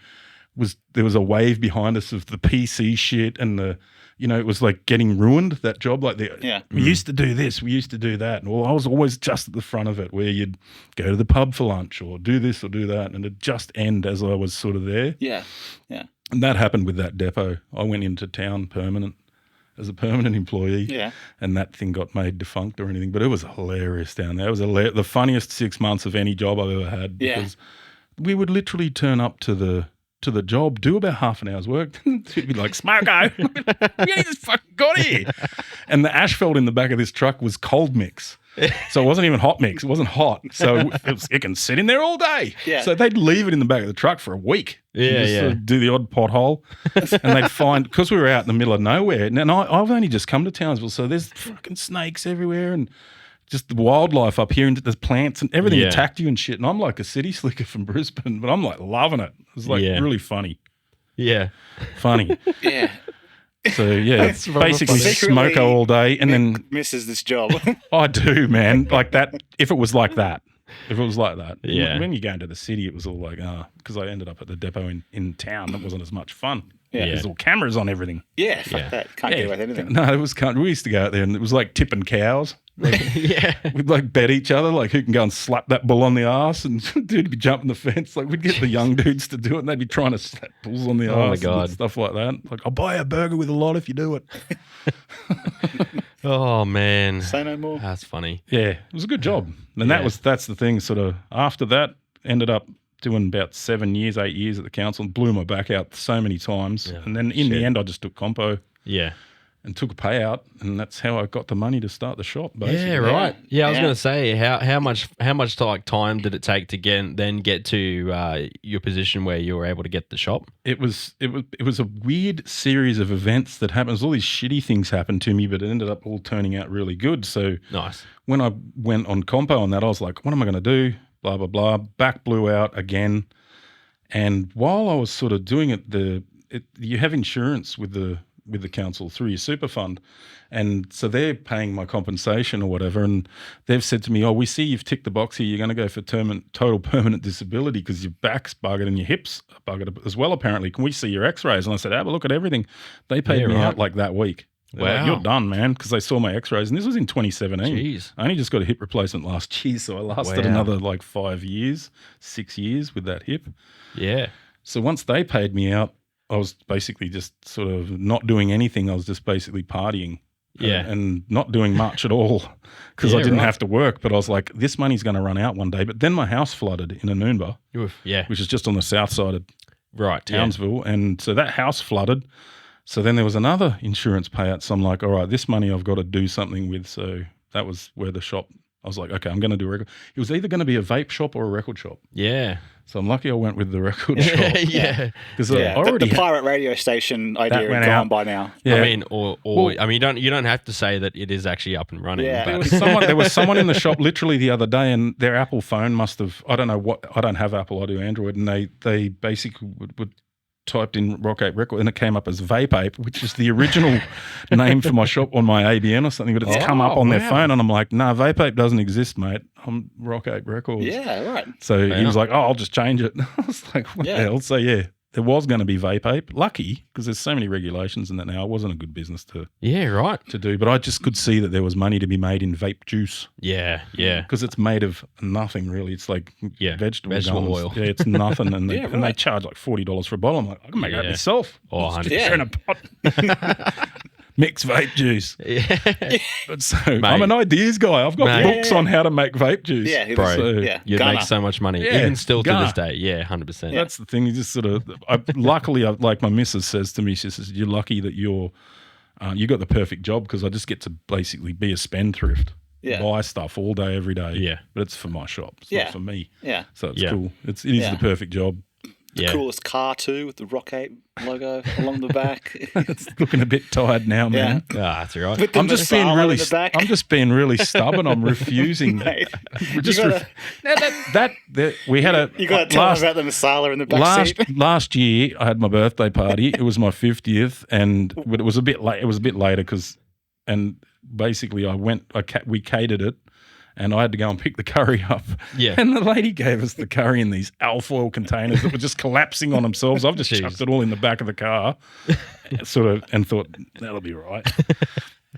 there was a wave behind us of the PC shit and it was like getting ruined, that job. Like we used to do this, we used to do that. And I was always just at the front of it where you'd go to the pub for lunch or do this or do that. And it'd just end as I was sort of there. Yeah. Yeah. And that happened with that depot. I went into town as a permanent employee. Yeah. And that thing got made defunct or anything. But it was hilarious down there. It was the funniest 6 months of any job I've ever had. Because we would literally turn up to the job, do about half an hour's work. She'd be like, Smoko, you just fucking got here. And the asphalt in the back of this truck was cold mix. So it wasn't even hot mix. It wasn't hot. So it can sit in there all day. Yeah. So they'd leave it in the back of the truck for a week. Yeah, sort of do the odd pothole. And they'd find, because we were out in the middle of nowhere, and I've only just come to Townsville, so there's fucking snakes everywhere and just the wildlife up here and there's plants and everything attacked you and shit. And I'm like a city slicker from Brisbane, but I'm like loving it. It's like really funny. Yeah. Funny. Yeah. So yeah, it's basically smoko all day and then misses this job. I do, man. Like that, if it was like that. Yeah. When you go into the city, it was all like, because I ended up at the depot in town, it wasn't as much fun. Yeah. There's all cameras on everything. Yeah, fuck that. Can't get away with anything. No, we used to go out there and it was like tipping cows. We'd like bet each other, like who can go and slap that bull on the arse, and dude'd be jumping the fence. Like we'd get the young dudes to do it and they'd be trying to slap bulls on the arse and stuff like that. Like, I'll buy a burger with a lot if you do it. Oh man. Say no more. That's funny. Yeah. It was a good job. And that's the thing, sort of after that, ended up doing about 8 years at the council and blew my back out so many times. Yeah. And then in the end I just took compo. Yeah. And took a payout, and that's how I got the money to start the shop. Basically. Yeah, right. Yeah, I was going to say, how much like time did it take to get to your position where you were able to get the shop? It was a weird series of events that happened. All these shitty things happened to me, but it ended up all turning out really good. So nice. When I went on compo on that, I was like, what am I going to do? Blah blah blah. Back blew out again, and while I was sort of doing it, you have insurance with the council through your super fund. And so they're paying my compensation or whatever. And they've said to me, we see you've ticked the box here. You're going to go for total permanent disability because your back's buggered and your hips are buggered as well, apparently. Can we see your x-rays? And I said, have a look at everything. They paid me out like that week. They're like, you're done, man, because they saw my x-rays. And this was in 2017. Jeez. I only just got a hip replacement last year, so I lasted another like 5 years, 6 years with that hip. Yeah. So once they paid me out, I was basically just sort of not doing anything. I was just basically partying and not doing much at all because I didn't have to work. But I was like, this money's going to run out one day. But then my house flooded in Anoonba, which is just on the south side of Townsville. Yeah. And so that house flooded. So then there was another insurance payout. So I'm like, all right, this money I've got to do something with. So that was where the shop I was like, okay, I'm going to do a record. It was either going to be a vape shop or a record shop. Yeah. So I'm lucky I went with the record shop. Yeah. Because Yeah, I already the pirate radio station idea went is gone out. by now. Yeah. I mean, I mean, you don't have to say that it is actually up and running. Yeah. But There was someone in the shop literally the other day, and their Apple phone must have, I don't know what, I don't have Apple, I do Android, and they basically would typed in Rock Ape Record, and it came up as Vape Ape, which is the original name for my shop on my ABN or something, but it's come up on their phone, and I'm like, nah, Vape Ape doesn't exist, mate. I'm Rock Ape Records. Yeah, right. So he was like, oh, I'll just change it. I was like, what the Yeah. hell? So yeah, there was going to be Vape Ape. Lucky, because there's so many regulations in that now. It wasn't a good business to right. do, but I just could see that there was money to be made in vape juice. Yeah. Because it's made of nothing really. It's like vegetable gums. oil. Yeah, it's nothing, and Yeah, and they right. charge like $40 for a bottle. I'm like, I can make that Yeah. myself. Oh, Just 100%. stick it in a pot. Mix vape juice. Yeah. But so I'm an ideas guy. I've got Mate. books on how to make vape juice. Yeah, Bro, So yeah. You'd Gunner. make so much money, Yeah, even still to Gunner. this day. Yeah, 100%. That's the thing. You just sort of. Luckily, like my missus says to me, she says, "You're lucky that you got the perfect job because I just get to basically be a spendthrift, buy stuff all day, every day. Yeah. But it's for my shop. It's Yeah. not for me. Yeah. So it's Yeah. cool. It is Yeah. the perfect job. Yeah. Coolest car too, with the Rock Ape logo along the back. It's looking a bit tired now, man. That's all right. With the I'm just being Masala really. in the back. I'm just being really stubborn. I'm refusing. Mate, We're just gotta- we had a you got to tell last, them about the Masala in the back seat. last year. I had my birthday party. It was my 50th, but it was a bit late. It was a bit later and basically we catered it. And I had to go and pick the curry up. Yeah. And the lady gave us the curry in these alfoil containers that were just collapsing on themselves. I've just chucked it all in the back of the car, and thought, that'll be right.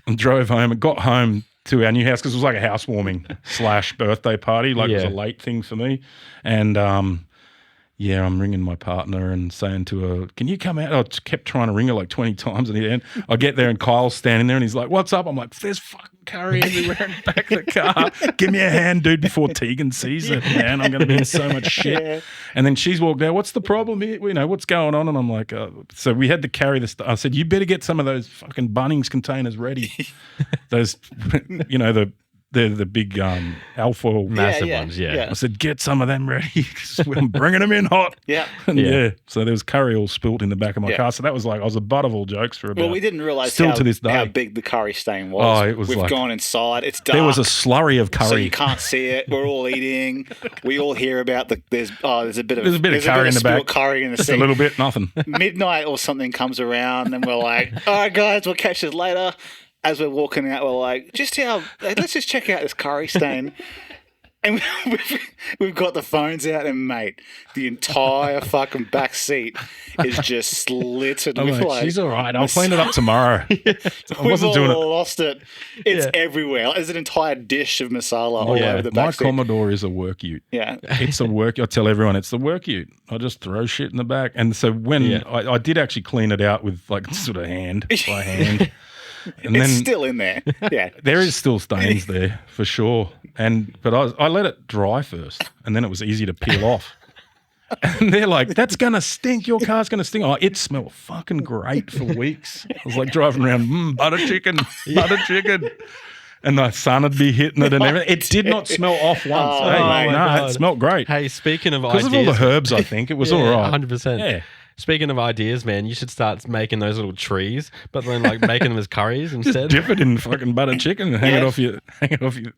And drove home and got home to our new house because it was like a housewarming / birthday party. Like it was a late thing for me. And I'm ringing my partner and saying to her, can you come out? I kept trying to ring her like 20 times. And then I get there and Kyle's standing there and he's like, what's up? I'm like, there's fucking curry everywhere in the back of the car. Give me a hand, dude, before Tegan sees it, man. I'm going to be in so much shit. Yeah. And then she's walked out, what's the problem here? What's going on? And I'm like, so we had to carry this. I said, you better get some of those fucking Bunnings containers ready. Those, they're the big alfoil Massive yeah, ones, yeah. I said, get some of them ready 'cause I'm bringing them in hot. Yeah. And so there was curry all spilt in the back of my Yeah. car. So that was like, I was a butt of all jokes for about. Well, we didn't realise Still to this day. how big the curry stain was. Oh, it was We've like- gone inside. It's dark. There was a slurry of curry. So you can't see it. We're all eating. We all hear about there's a bit of curry in the back. spilled curry in the Just seat. a little bit, nothing. Midnight or something comes around, and we're like, all right, guys, we'll catch this later. As we're walking out, we're like, let's just check out this curry stain. And we've got the phones out, and mate, the entire fucking back seat is just littered I'm with like, she's all right. I'll clean it up tomorrow. I We've wasn't all doing it. lost it. It's everywhere. There's an entire dish of masala all over the My back seat. Commodore is a work ute. Yeah. It's a work. I tell everyone it's the work ute. I just throw shit in the back. And so when I did actually clean it out with like sort of hand by hand. And It's still in there. Yeah. there is still stains there for sure. But I let it dry first, and then it was easy to peel off. And they're like, "That's gonna stink. Your car's gonna stink." Oh, it smelled fucking great for weeks. I was like driving around, butter chicken. And the sun would be hitting it and everything. It did not smell off once. Oh, hey, my no, God. it smelled great. Hey, speaking of Because ideas, of all the herbs, I think it was all right. 100%. Yeah. Speaking of ideas, man, you should start making those little trees, but then like making them as curries instead. Just dip it in fucking butter chicken and hang it off your window, off your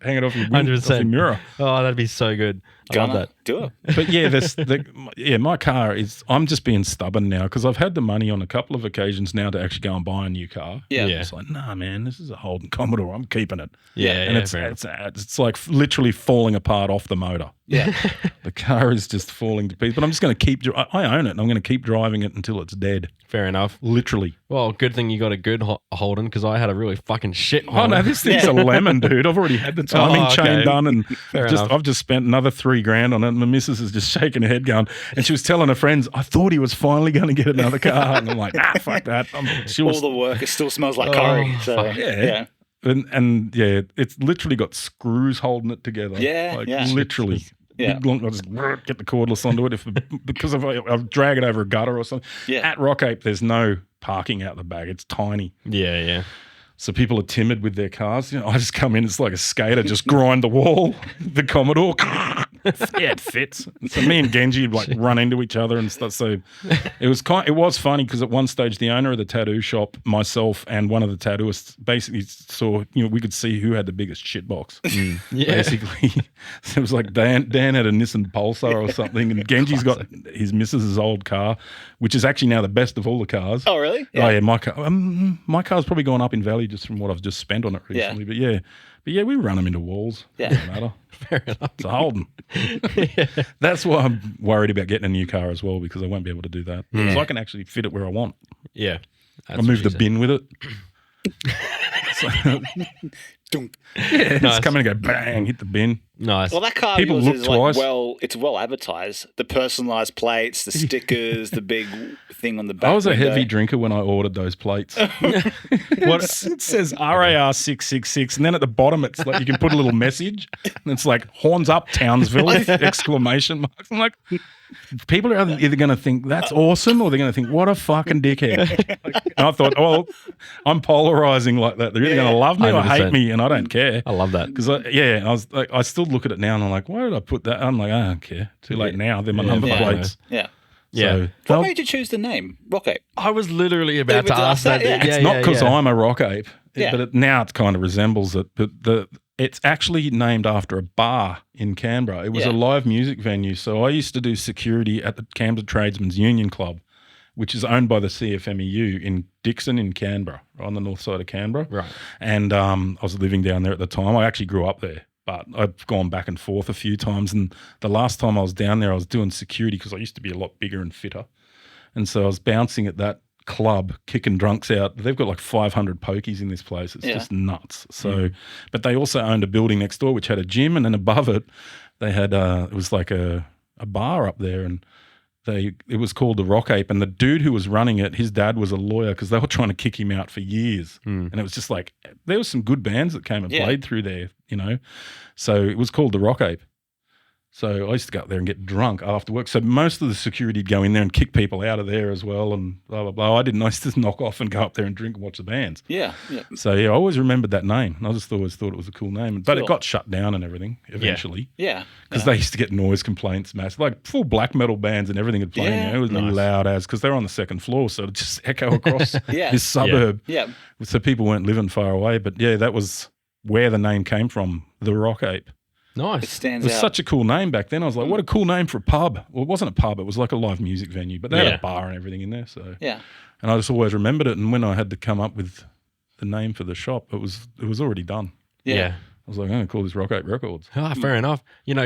100%. mirror. Oh, that'd be so good. I love that. Do it. But yeah, my car is. I'm just being stubborn now because I've had the money on a couple of occasions now to actually go and buy a new car. Yeah. Yeah. It's like, nah, man, this is a Holden Commodore. I'm keeping it. Yeah, And yeah, fair it's like literally falling apart off the motor. Yeah. The car is just falling to pieces. But I'm just going to keep. I own it, and I'm going to keep driving it until it's dead. Fair enough. Literally. Well, good thing you got a good Holden because I had a really fucking shit Oh Holden. no, this thing's a lemon, dude. I've already had the timing okay. chain done, and enough. I've just spent another $3,000 on it. My missus is just shaking her head, going, and she was telling her friends, "I thought he was finally going to get another car," and I'm like, "Nah, fuck that." All the work, it still smells like curry. So, fuck. yeah. And it's literally got screws holding it together. Yeah, like yeah. literally. Yeah. Big long, I just get the cordless onto it because if I drag it over a gutter or something. Yeah. At Rock Ape, there's no parking out the back. It's tiny. Yeah, yeah. So people are timid with their cars. You know, I just come in, it's like a skater, just grind the wall, the Commodore. Yeah, it fits. So me and Genji like run into each other and stuff. So it was funny because at one stage the owner of the tattoo shop, myself, and one of the tattooists basically saw, we could see who had the biggest shit box. Yeah. Basically, so it was like Dan had a Nissan Pulsar or something, and Genji's got his missus's old car, which is actually now the best of all the cars. Oh, really? Oh yeah, my car's probably gone up in value just from what I've just spent on it recently. But yeah, we run them into walls. Yeah. Doesn't matter. Fair enough. It's a Holden. That's why I'm worried about getting a new car as well, because I won't be able to do that. So I can actually fit it where I want. Yeah. I move the bin with it. Dunk. It's come in and go bang, hit the bin. Nice. Well, that car People of yours look is twice. it's well advertised. The personalised plates, the stickers, the big thing on the back. I was a window. heavy drinker when I ordered those plates. It says RAR 666, and then at the bottom it's like you can put a little message, and it's like horns up Townsville exclamation marks. I'm like, people are either going to think that's awesome, or they're going to think what a fucking dickhead. And I thought, well, I'm polarizing like that. They're either going to love me or 100%. hate me, and I don't care. I love that. Because I was like, I still look at it now and I'm like, why did I put that? I'm like, I don't care. Too late now. They're my number Yeah. plates. Yeah. Yeah. What made you choose the name Rock Ape? I was literally about to ask that. Yeah. It's not because I'm a rock ape, Yeah. but now it kind of resembles it. But it's actually named after a bar in Canberra. It was a live music venue. So I used to do security at the Canberra Tradesmen's Union Club, which is owned by the CFMEU in Dixon in Canberra, on the north side of Canberra. Right. And I was living down there at the time. I actually grew up there, but I've gone back and forth a few times. And the last time I was down there, I was doing security because I used to be a lot bigger and fitter. And so I was bouncing at that club, kicking drunks out. They've got like 500 pokies in this place. It's just nuts. So, but they also owned a building next door which had a gym, and then above it, they had it was like a bar up there, and it was called the Rock Ape. And the dude who was running it, his dad was a lawyer because they were trying to kick him out for years. And it was just like there was some good bands that came and played through there, So it was called the Rock Ape. So I used to go up there and get drunk after work. So most of the security would go in there and kick people out of there as well, and blah, blah, blah. I used to knock off and go up there and drink and watch the bands. Yeah. Yeah. So, I always remembered that name. I just always thought it was a cool name. But it got shut down and everything eventually. Yeah. Because they used to get noise complaints, massive. Like full black metal bands and everything would play. Yeah. It was loud as, because they're on the second floor, so it'd just echo across this suburb. Yeah. So people weren't living far away. But yeah, that was where the name came from, the Rock Ape. It Nice. It stands was out. such a cool name back then. I was like, what a cool name for a pub. Well, it wasn't a pub. It was like a live music venue, but they had a bar and everything in there. So Yeah. and I just always remembered it. And when I had to come up with the name for the shop, it was already done. Yeah. I was like, I'm going to call this Rock Ape Records. Fair enough.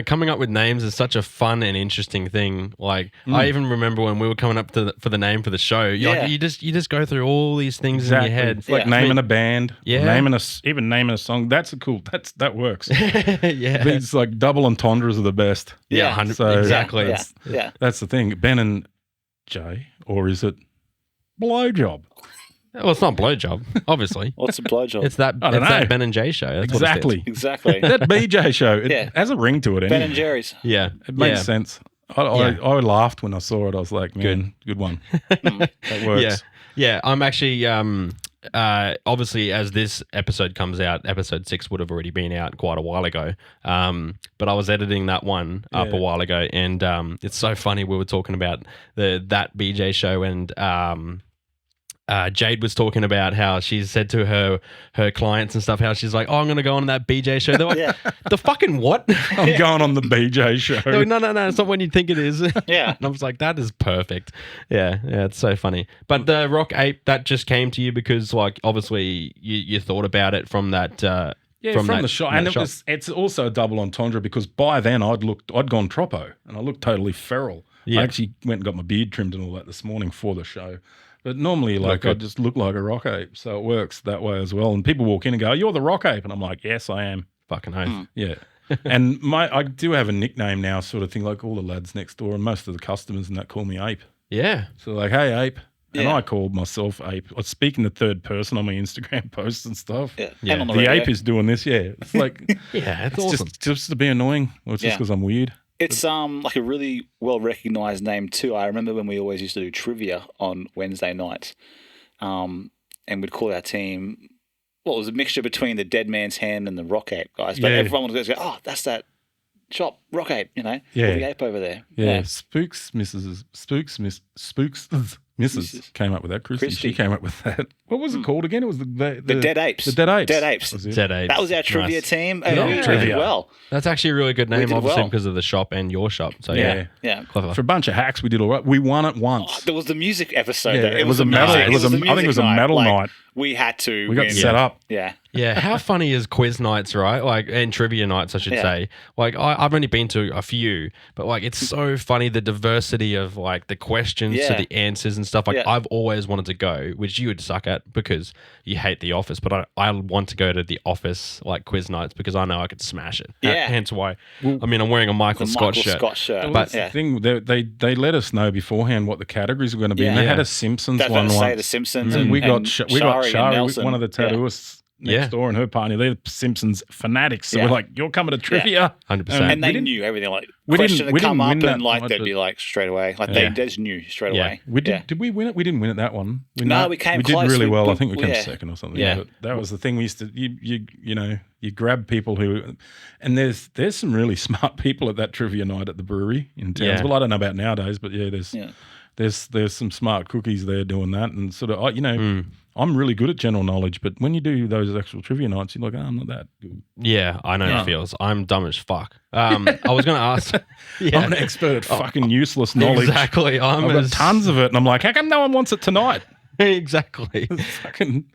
Coming up with names is such a fun and interesting thing. Like, I even remember when we were coming up for the name for the show. You just go through all these things in your head. It's like naming a band, naming even naming a song. That works. Yeah. It's like double entendres are the best. Yeah, 100%. Exactly. Yeah. Yeah. That's the thing. Ben and Jay, or is it Blowjob? Well, it's not blowjob, obviously. What's a blowjob? It's that Ben and Jay show. That's what it is. Exactly. That BJ show. It has a ring to it. Ben Anyway. and Jerry's. Yeah. It makes sense. I laughed when I saw it. I was like, man, good one. That works. Yeah. I'm actually obviously, as this episode comes out, episode 6 would have already been out quite a while ago. But I was editing that one up a while ago, and it's so funny. We were talking about that BJ show, and Jade was talking about how she said to her clients and stuff, how she's like, I'm going to go on that BJ show. They're like, the fucking what? I'm going on the BJ show. They're like, no, it's not what you think it is. Yeah. And I was like, that is perfect. Yeah, it's so funny. But the Rock Ape, that just came to you because, like, obviously you thought about it from that from the shop. And it's also a double entendre because by then I'd gone troppo and I looked totally feral. Yeah. I actually went and got my beard trimmed and all that this morning for the show. But normally, like, I just look like a rock ape, so it works that way as well. And people walk in and go, "You're the Rock Ape," and I'm like, "Yes, I am." Fucking oath. Yeah. And I do have a nickname now, sort of thing, like all the lads next door, and most of the customers and that call me Ape. Yeah. So like, "Hey, Ape," and I called myself Ape. I speak in the third person on my Instagram posts and stuff. Yeah. Yeah. And on the The radio. ape is doing this. Yeah, it's like Yeah, it's awesome. just to be annoying, or it's just because I'm weird. It's like a really well recognized name too. I remember when we always used to do trivia on Wednesday nights, and we'd call our team. well, it was a mixture between the Dead Man's Hand and the Rock Ape guys. But everyone was going to go, oh, that's that shop, Rock Ape, you know, Yeah. or the ape over there. Yeah, Spooks Mrs. came up with that. Christy, Christy. she came up with that. What was it called again? It was the Dead Apes. The Dead Apes. Dead Apes. Was it? Dead Apes. That was our trivia Nice. team. Yeah, We trivia. did well. That's actually a really good name, did obviously, well. because of the shop and your shop. So Yeah. Yeah. clever. For a bunch of hacks, we did all right. We won it once. Oh, there was the music episode. Yeah, though. it was a metal- music- it was a- I think it music was a metal Like, night. We had to. We got win. set up. Yeah. Yeah, how funny is quiz nights, right? Like, and trivia nights, I should Yeah. say. Like, I've only been to a few, but like, it's so funny the diversity of like the questions to Yeah. the answers and stuff. Like, Yeah. I've always wanted to go, which you would suck at because you hate The Office, but I want to go to The Office like quiz nights because I know I could smash it. Yeah. Hence why. I mean, I'm wearing a Michael The Scott Michael shirt. Scott shirt. Well, But- that's the thing. They let us know beforehand what the categories were going to be. And Yeah. they had Yeah. a Simpsons That's one what I say, once. the Simpsons. And And we got and Shari, Nelson. one of the Yeah. tattooists next Yeah. door, and her partner. They're Simpsons fanatics. So Yeah. we're like, "You're coming to trivia." 100%. And they we didn't- knew everything. Like, we didn't- question we would come didn't up win that and like night, they'd but- be like straight away. Like Yeah. they just knew straight Yeah. away. We did. Yeah. Did we win it? We didn't win it that one. No, we came We close. did really We- well. I we- think we came yeah. second or something. Yeah. But that was the thing. We used to you grab people who, and there's some really smart people at that trivia night at the brewery in Townsville. Yeah. I don't know about nowadays, but yeah, there's some smart cookies there doing that, and sort of I'm really good at general knowledge, but when you do those actual trivia nights, you're like, I'm not that good. Yeah, I know Yeah. it feels. I'm dumb as fuck. I was going to ask. Yeah. I'm an expert at fucking useless knowledge. Exactly. I've got tons of it, and I'm like, how come no one wants it tonight? Exactly. Fucking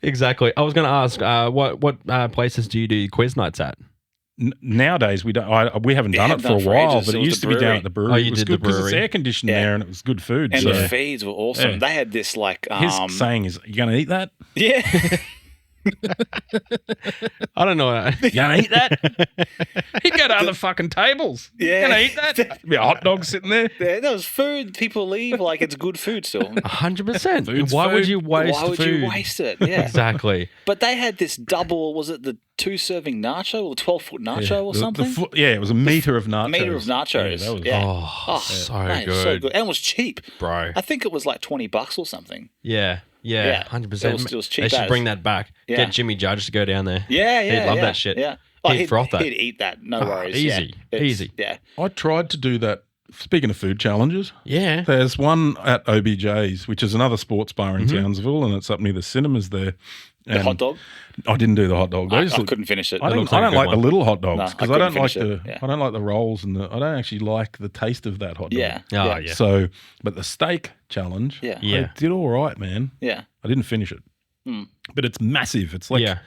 Exactly. I was going to ask, what places do you do quiz nights at? nowadays we don't. We haven't done it for a haven't done for while, ages. but It it was used the to be down brewery. at the brewery. Oh, you it was did the good because it's brewery. air conditioned Yeah. there, and it was good food. And so the feeds were awesome. Yeah. They had this like his saying is, "You going to eat that? yeah. I don't know. You going to eat that?" He'd go to other fucking tables. Yeah. You going to eat that? Be a hot dog sitting there. Yeah, that was food. People leave like it's good food still. 100%. Food's Why would food. you waste Why would food? you waste it? Yeah. Exactly. But they had this double, was it the 2-serving nacho or the 12-foot nacho or something? It was a meter of nachos. A meter of nachos. Yeah, that was Yeah. Oh, so mate, good. so good. And it was cheap. Bro. I think it was like $20 or something. Yeah. Yeah. Yeah. 100%. It was cheap They should as. bring that back. Yeah. Get Jimmy Judge to go down there. Yeah, yeah. He'd love yeah, that shit. Yeah. He'd froth that. He'd eat that. No Oh, worries. easy. Yeah. It's- Easy. Yeah. I tried to do that. Speaking of food challenges, Yeah. there's one at OBJ's, which is another sports bar in Townsville, and it's up near the cinemas there. The And hot dog? I didn't do the hot dog. I Those look- couldn't finish it. I don't, looks like I a don't good like the one. little hot dogs No, I because I, couldn't don't like finish the it, yeah. I don't like the rolls and I don't actually like the taste of that hot dog. Yeah. Oh, yeah. So, but the steak challenge, Yeah. Yeah. I did all right, man. Yeah. I didn't finish it, Hmm. but it's massive. It's like Yeah.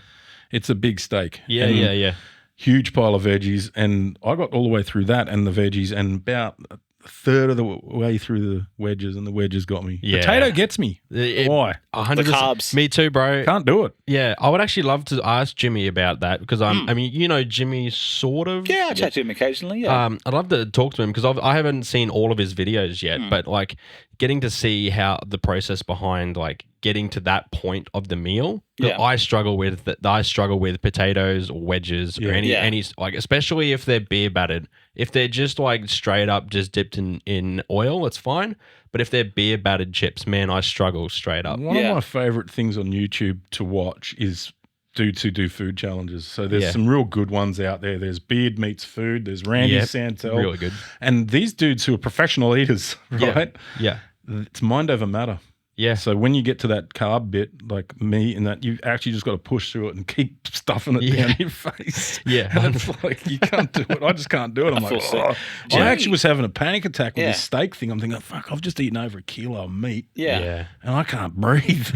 it's a big steak. Yeah. And Yeah. huge pile of veggies, and I got all the way through that and the veggies, and about a third of the way through the wedges, and the wedges got me. Yeah. Potato gets me. It- Why? 100%. The carbs. Me too, bro. Can't do it. Yeah, I would actually love to ask Jimmy about that because I mean, you know, Jimmy sort of. Yeah, I chat to him occasionally. Yeah. I'd love to talk to him because I haven't seen all of his videos yet, but like getting to see how the process behind like getting to that point of the meal. 'Cause Yeah. I struggle with potatoes or wedges or Yeah. any like, especially if they're beer battered. If they're just like straight up just dipped in oil, it's fine. But if they're beer battered chips, man, I struggle straight up. One Yeah. of my favorite things on YouTube to watch is dudes who do food challenges. So there's Yeah. some real good ones out there. There's Beard Meets Food. There's Randy Yep, Santel. really good. And these dudes who are professional eaters, Yeah. right? Yeah. It's mind over matter. Yeah. So when you get to that carb bit, like me, and that you actually just got to push through it and keep stuffing it Yeah. down your face. Yeah. And it's like you can't do it. I just can't do it. I'm I feel like, sick. oh. Jimmy- I actually was having a panic attack with Yeah. this steak thing. I'm thinking, fuck, I've just eaten over a kilo of meat. yeah. And I can't breathe.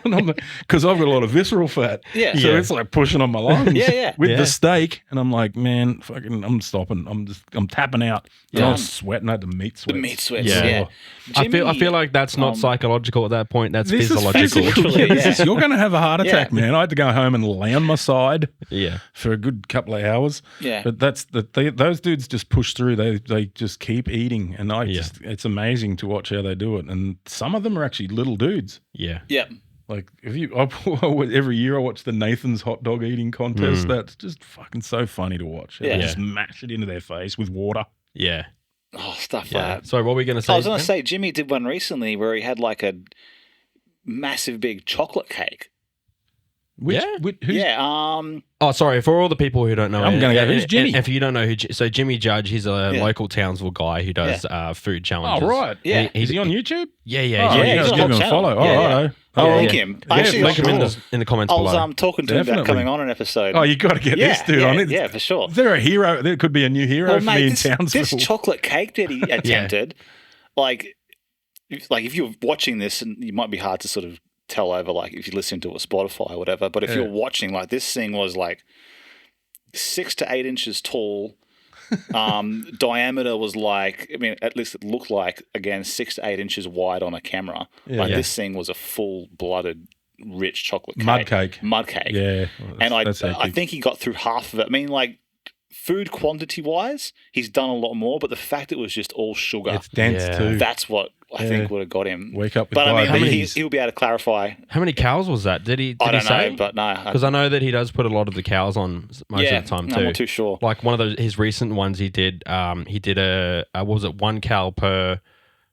Because I've got a lot of visceral fat. Yeah. So Yeah. it's like pushing on my lungs. Yeah, yeah. With Yeah. the steak. And I'm like, man, fucking, I'm stopping. I'm tapping out. And I Yeah. was sweating. I had the meat The sweats. meat sweats. Yeah. Yeah. I feel Jimmy, like that's not um, psychological at that point. That's This is physiological. physical. Literally, This is- yeah. you're going to have a heart attack, Yeah. man. I had to go home and lay on my side Yeah. for a good couple of hours. Yeah. But those dudes just push through. They just keep eating, and it's amazing to watch how they do it. And some of them are actually little dudes. Yeah. Yeah. Like every year I watch the Nathan's hot dog eating contest. That's just fucking so funny to watch. They Yeah. just mash it into their face with water. Yeah. Oh, stuff Yeah. like that. So what were we going to say? I was going to say, Jimmy did one recently where he had like a massive big chocolate cake. Who's, Yeah. Oh, sorry. For all the people who don't know, I'm gonna go, who's Jimmy? And if you don't know so Jimmy Judge, he's a local Townsville guy who does food challenges. Oh, right. Yeah. Is he on YouTube? Yeah. Oh, Yeah, you he's guys on give the him a whole follow. channel. Oh, Yeah, righto. I'll Oh, link yeah. him. Yeah, Actually, Link him in sure. in the comments I was below. talking to him about Definitely. coming on an episode. Oh, you got to get this dude on it. Yeah, for sure. Is there a hero? There could be a new hero for me in Townsville. This chocolate cake that he attempted, like if you're watching this, and it might be hard to sort of tell over, like if you listen to it with Spotify or whatever, but if you're watching, like this thing was like 6 to 8 inches tall. Diameter was like, I mean, at least it looked like, again, 6 to 8 inches wide on a camera. This thing was a full-blooded, rich chocolate cake. Mud cake. Yeah. And I think he got through half of it. I mean, like, food quantity-wise, he's done a lot more, but the fact it was just all sugar, It's dense too. that's what I think would have got him. Wake up with But I mean, diabetes. he'll be able to clarify. How many cows was that? Did he I don't say? know, but no. Because I know that he does put a lot of the cows on most of the time too. I'm not too sure. Like one of his recent ones, he did a what was it, 1 cow per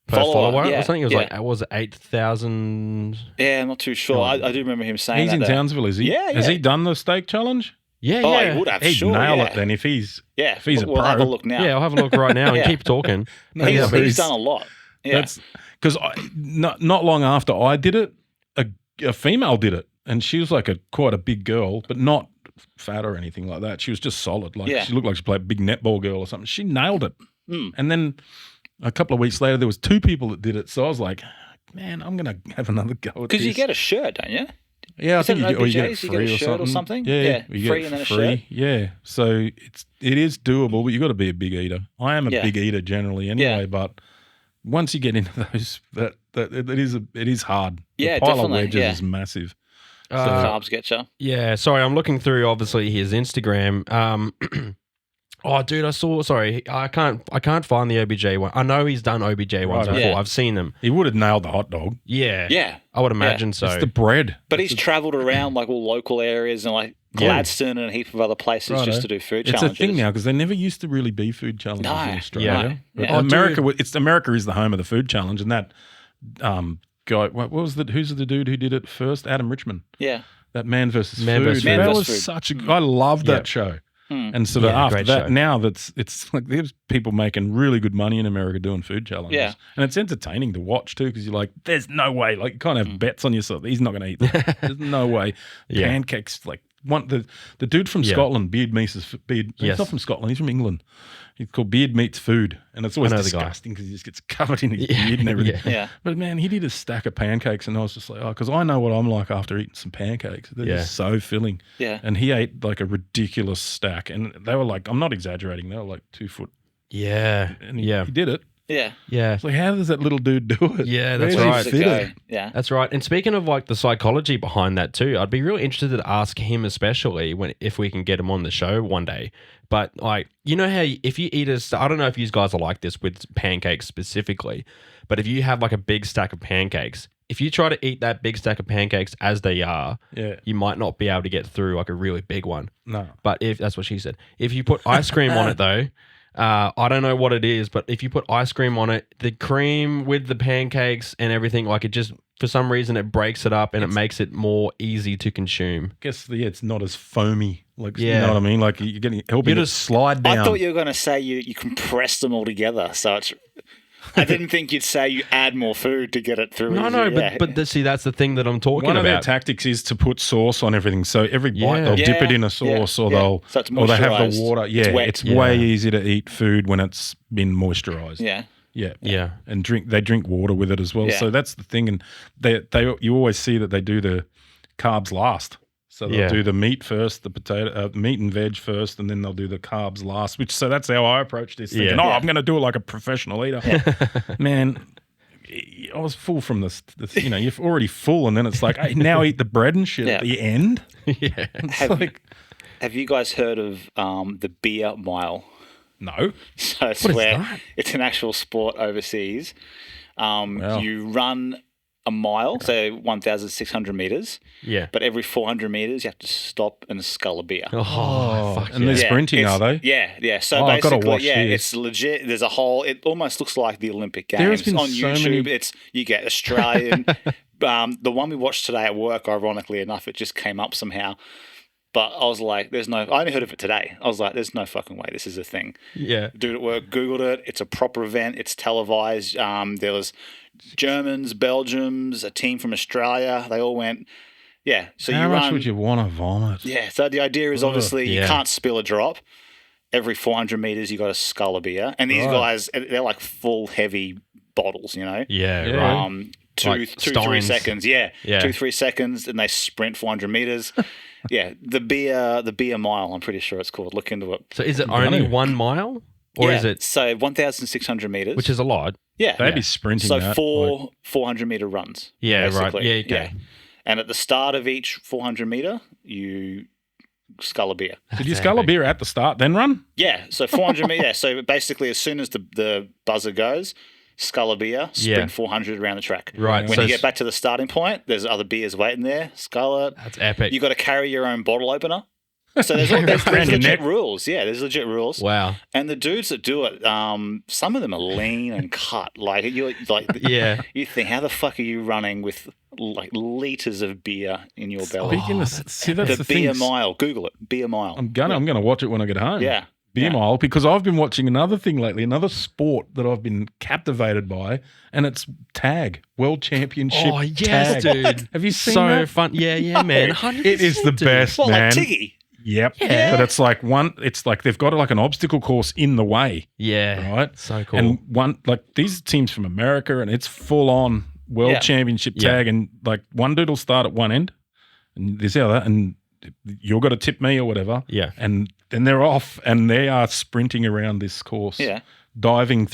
follower or something? It was like, was it 8,000? Yeah, I'm not too sure. I do remember him saying He's that. in Townsville, is he? Yeah, Has yeah. he done the steak challenge? Yeah, Oh, yeah. he would have. He'd Sure, nail yeah. it then if he's Yeah, a we'll have a pro. look now. Yeah, I'll have a look right now and Yeah. keep talking. He's done a lot. Yeah. That's because not long after I did it, a female did it, and she was like quite a big girl, but not fat or anything like that. She was just solid. Like she looked like she played a big netball girl or something. She nailed it. And then a couple of weeks later, there was 2 people that did it. So I was like, man, I'm gonna have another go at this. Because you get a shirt, don't you? Yeah, I think it you get it OBJs? You free get a shirt or something? Yeah, you free get and then it a free. shirt. Yeah, so it is doable, but you got to be a big eater. I am a big eater generally anyway, but once you get into those, that it is hard. Yeah, the pile definitely, of wedges is massive. The carbs get you. Yeah, sorry, I'm looking through obviously his Instagram. Oh, dude, I can't find the OBJ one. I know he's done OBJ ones before. Yeah. I've seen them. He would have nailed the hot dog. Yeah. Yeah. I would imagine so. It's the bread. But he's travelled around like all local areas and like Gladstone and a heap of other places just to do food challenges. It's a thing now because there never used to really be food challenges in Australia. No. But America is the home of the food challenge, and that guy, who's the dude who did it first? Adam Richman. Yeah. That Man versus Man Food. versus That Food. was such a. I loved that show. And sort of after great that, show. now it's like there's people making really good money in America doing food challenges. Yeah. And it's entertaining to watch too because you're like, there's no way. Like you kind of have bets on yourself. He's not going to eat that. There's no way. Yeah. Pancakes, like the dude from Scotland, Beard Meets Beard. He's not from Scotland. He's from England. He's called Beard Meets Food, and it's always disgusting because he just gets covered in his beard and everything. Yeah. But man, he did a stack of pancakes, and I was just like, because I know what I'm like after eating some pancakes. They're just so filling. Yeah. And he ate like a ridiculous stack, and they were like, I'm not exaggerating, they were like 2 foot. Yeah. And he did it. Yeah. Yeah. It's like, how does that little dude do it? Yeah, that's Where right. does he fit it? Yeah. That's right. And speaking of like the psychology behind that too, I'd be really interested to ask him, especially if we can get him on the show one day. But like, you know how if you eat I don't know if you guys are like this with pancakes specifically, but if you have like a big stack of pancakes, if you try to eat that big stack of pancakes as they are, you might not be able to get through like a really big one. No. But that's what she said. If you put ice cream on it though, I don't know what it is, but if you put ice cream on it, the cream with the pancakes and everything, like it just, for some reason, it breaks it up and it makes it more easy to consume. I guess, it's not as foamy. Like, you know what I mean? Like, you're helping it just slide down. I thought you were going to say you compress them all together. So it's. I didn't think you'd say you add more food to get it through. No, but see, that's the thing that I'm talking One of their about. tactics is to put sauce on everything. So every bite they'll dip it in a sauce, or So it's or they have moisturised. the water. Yeah, It's wet. it's way easier to eat food when it's been moisturized. Yeah. Yeah. And they drink water with it as well. Yeah. So that's the thing. And you always see that they do the carbs last. So they'll do the meat first, the potato, meat and veg first, and then they'll do the carbs last. So that's how I approach this. Thinking, I'm going to do it like a professional eater. Man, I was full from this. You're already full, and then it's like, hey, now eat the bread and shit at the end. Yeah. Have you guys heard of the beer mile? No. So it's What is where that? it's an actual sport overseas. You run a mile, so 1,600 meters. Yeah. But every 400 meters, you have to stop and scull a beer. Oh, fuck and they're sprinting, are they? Yeah. So I've gotta basically, watch this. it's legit. There's a whole. It almost looks like the Olympic There has Games been on so YouTube. many- You get Australian The one we watched today at work, ironically enough, it just came up somehow. But I was like, I only heard of it today. I was like, there's no fucking way this is a thing. Yeah. Dude at work Googled it. It's a proper event. It's televised. There was Germans, Belgians, a team from Australia. They all went. Yeah. So How you much run. would you want to vomit? Yeah. So the idea is obviously you Yeah. can't spill a drop. Every 400 meters, you got a scull of beer. And these guys, they're like full heavy bottles, you know? Yeah, Yeah. right. Two, Like 3 Steins. seconds. Yeah. Yeah. 2-3 seconds, and they sprint 400 meters. Yeah. The beer mile, I'm pretty sure it's called. Look into it. So is it I only know. 1 mile? Or is it, So 1,600 meters. which is a lot? yeah. They'd be sprinting So that. four 400-meter runs. Yeah, right. basically. Yeah, okay. And at the start of each 400 meter, you scull a beer. Did you scull a beer at the start, then run? Yeah. So 400 meter. Yeah. So basically, as soon as the buzzer goes, scull a beer, sprint Yeah. 400 around the track. Right. When so you get back to the starting point, there's other beers waiting there. Scull it. that's epic. You got to carry your own bottle opener. So there's Around your legit neck. rules. Yeah, there's legit rules. Wow. And the dudes that do it, some of them are lean and cut. Like Yeah. you think, how the fuck are you running with like liters of beer in your belly? Speaking of, see, that's the the beer thing. mile. Google it. Beer mile. I'm gonna watch it when I get home. Yeah. Beer Yeah. mile, because I've been watching another thing lately, another sport that I've been captivated by, and it's tag, World Championship. Oh, yes, tag. dude. Have you seen So that? fun. Yeah, man. 100%, It is the dude. best, What, man. like Tiggy? Yep. Yeah. But it's like they've got like an obstacle course in the way, Yeah. right? So cool. And like these teams from America, and it's full on World Yeah. Championship Yeah. tag, and like one dude will start at one end, and there's the other, and you're got to tip me or whatever, Yeah. and then they're off, and they are sprinting around this course, Yeah. diving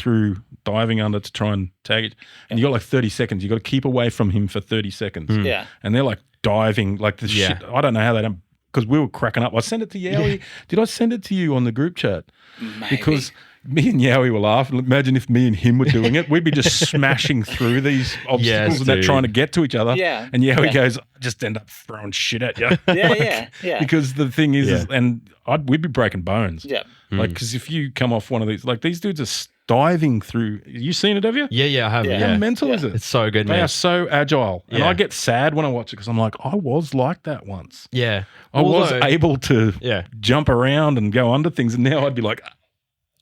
under to try and tag it, and you got like 30 seconds. You got to keep away from him for 30 seconds, Mm. Yeah. and they're like diving like the Yeah. shit. I don't know how they don't. Because we were cracking up. I sent it to Yowie. Did I send it to you on the group chat? Maybe. Because me and Yowie were laughing. Imagine if me and him were doing it. We'd be just smashing through these obstacles Yes, and they're dude. trying to get to each other. Yeah. And Yowie Yeah. goes, I just end up throwing shit at you. Yeah. Because the thing is, Yeah. and we'd be breaking bones. Yeah. Like, because if you come off one of these, like these dudes are diving through. You seen it, have you? Yeah, I have. Yeah. How Yeah. mental Yeah. is it? It's so good, They man. are so agile. And Yeah. I get sad when I watch it because I'm like, I was like that once. Yeah. I was Although- able to Yeah. jump around and go under things, and now I'd be like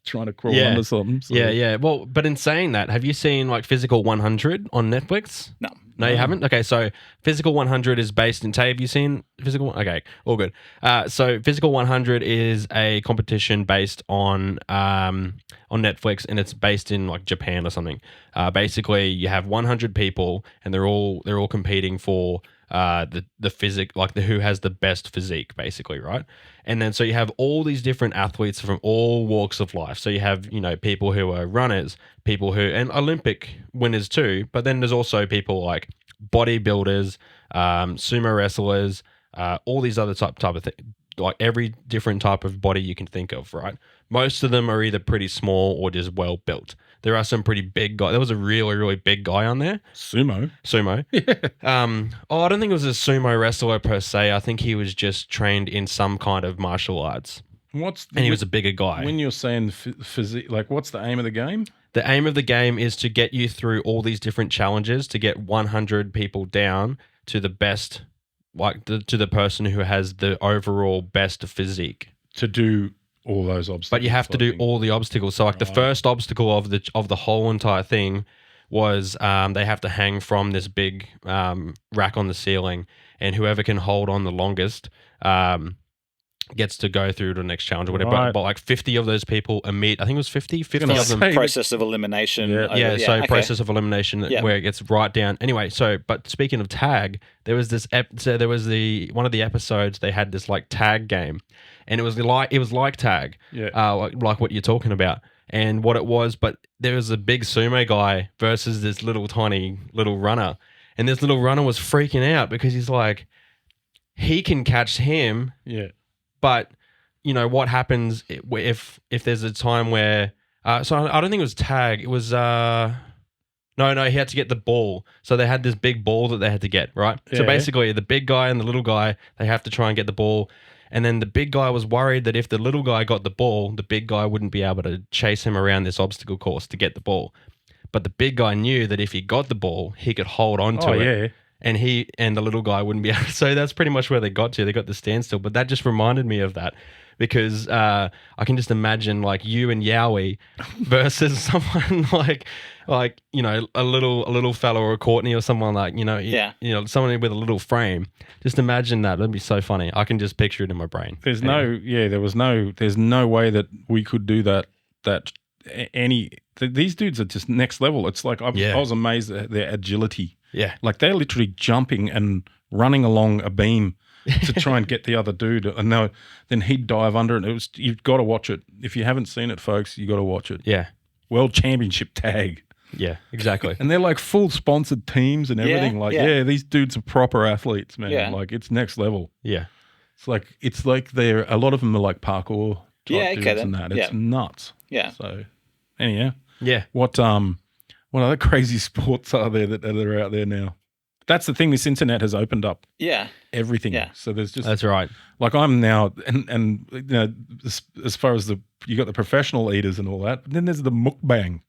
trying to crawl Yeah. under something. So. Yeah. Well, but in saying that, have you seen like Physical 100 on Netflix? No. No, you haven't? Okay, so Physical 100 is based in... Tay, have you seen Physical... Okay, all good. So Physical 100 is a competition based on Netflix, and it's based in like Japan or something. Basically, you have 100 people, and they're all competing for the physique, like who has the best physique, basically, right? And then so you have all these different athletes from all walks of life. So you have, people who are runners, people who, and Olympic winners too, but then there's also people like bodybuilders, sumo wrestlers, all these other type of things, like every different type of body you can think of, right? Most of them are either pretty small or just well built. There are some pretty big guys. There was a really, really big guy on there. Sumo. I don't think it was a sumo wrestler per se. I think he was just trained in some kind of martial arts. And he was a bigger guy. When you're saying physique, like what's the aim of the game? The aim of the game is to get you through all these different challenges to get 100 people down to the best, to the person who has the overall best physique. To do all those obstacles. But you have to do all the obstacles. So the first obstacle of the whole entire thing was they have to hang from this big rack on the ceiling, and whoever can hold on the longest gets to go through to the next challenge or whatever. Right. But like 50 of those people I think it was 50 gonna of them. say- Process of elimination. Yeah. So process of elimination Yeah. where it gets right down. Anyway, but speaking of tag, there was this there was one of the episodes they had this like tag game, and it was like tag, like what you're talking about, and what it was. But there was a big sumo guy versus this tiny little runner, and this little runner was freaking out because he's like, he can catch him. Yeah. But what happens if there's a time where so I don't think it was tag. It was no, he had to get the ball. So they had this big ball that they had to get, right? So Yeah. basically the big guy and the little guy, they have to try and get the ball. And then the big guy was worried that if the little guy got the ball, the big guy wouldn't be able to chase him around this obstacle course to get the ball. But the big guy knew that if he got the ball, he could hold on to it. Yeah. and he and the little guy wouldn't be able to. So that's pretty much where they got to. They got the standstill. But that just reminded me of that because I can just imagine like you and Yowie versus someone like you know a little fella or a Courtney or someone like you know someone with a little frame. Just imagine that. That'd be so funny. I can just picture it in my brain. There's no way that we could do that. These dudes are just next level. It's like I was amazed at their agility. Yeah, like they're literally jumping and running along a beam to try and get the other dude, and then he'd dive under it. You've got to watch it. If you haven't seen it, folks, you got to watch it. Yeah, World Championship tag. Yeah, exactly. And they're like full sponsored teams and everything. These dudes are proper athletes, man. Yeah. Like it's next level. Yeah, it's like they're a lot of them are like parkour type dudes and that. It's nuts. Yeah. So anyhow, yeah. What other crazy sports are there that are out there now? That's the thing. This internet has opened up everything. Yeah. So there's just That's right. like I'm now and you know as far as you got the professional eaters and all that, but then there's the mukbang.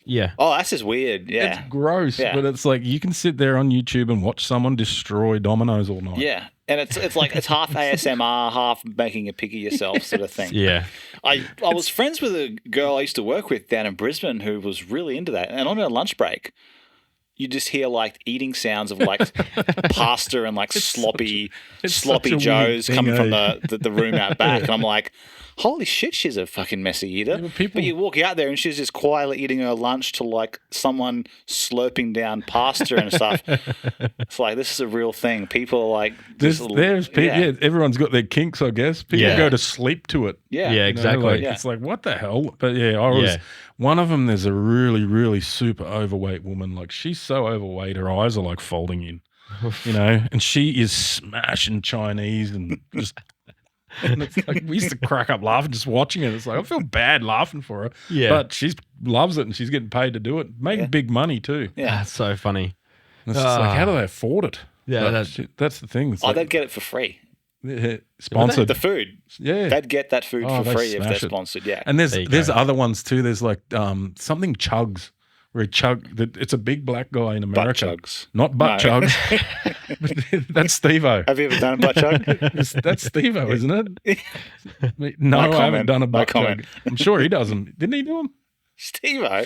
Yeah. Oh, that's just weird. Yeah. It's gross, Yeah. but it's like you can sit there on YouTube and watch someone destroy dominoes all night. Yeah. And it's like it's half ASMR, half making a pig of yourself sort of thing. Yeah. I was friends with a girl I used to work with down in Brisbane who was really into that. And on her lunch break, you just hear like eating sounds of like pasta and like sloppy joes coming from the room out back. And I'm like, holy shit, she's a fucking messy eater. Yeah, but you walk out there and she's just quietly eating her lunch to like someone slurping down pasta and stuff. It's like, this is a real thing. People are like... There's people, everyone's got their kinks, I guess. People go to sleep to it. Yeah. Yeah, exactly. It's like, what the hell? But one of them, there's a really, really super overweight woman. Like she's so overweight, her eyes are like folding in, you know, and she is smashing Chinese and just... And it's like, we used to crack up laughing just watching it. It's like I feel bad laughing for her, but she loves it and she's getting paid to do it, making big money too. Yeah, That's so funny. And it's just like, how do they afford it? Yeah, that's the thing. It's they'd get it for free. Sponsored The food. Yeah, they'd get that food for they free if they're smash it. sponsored. Yeah, and there's other ones too. There's like something where he it's a big black guy in America. Butt chugs. Not butt chugs. That's Steve-O. Have you ever done a butt chug? That's Steve-O, isn't it? No, I haven't done a butt chug. I'm sure he does them. Didn't he do them? Steve-O?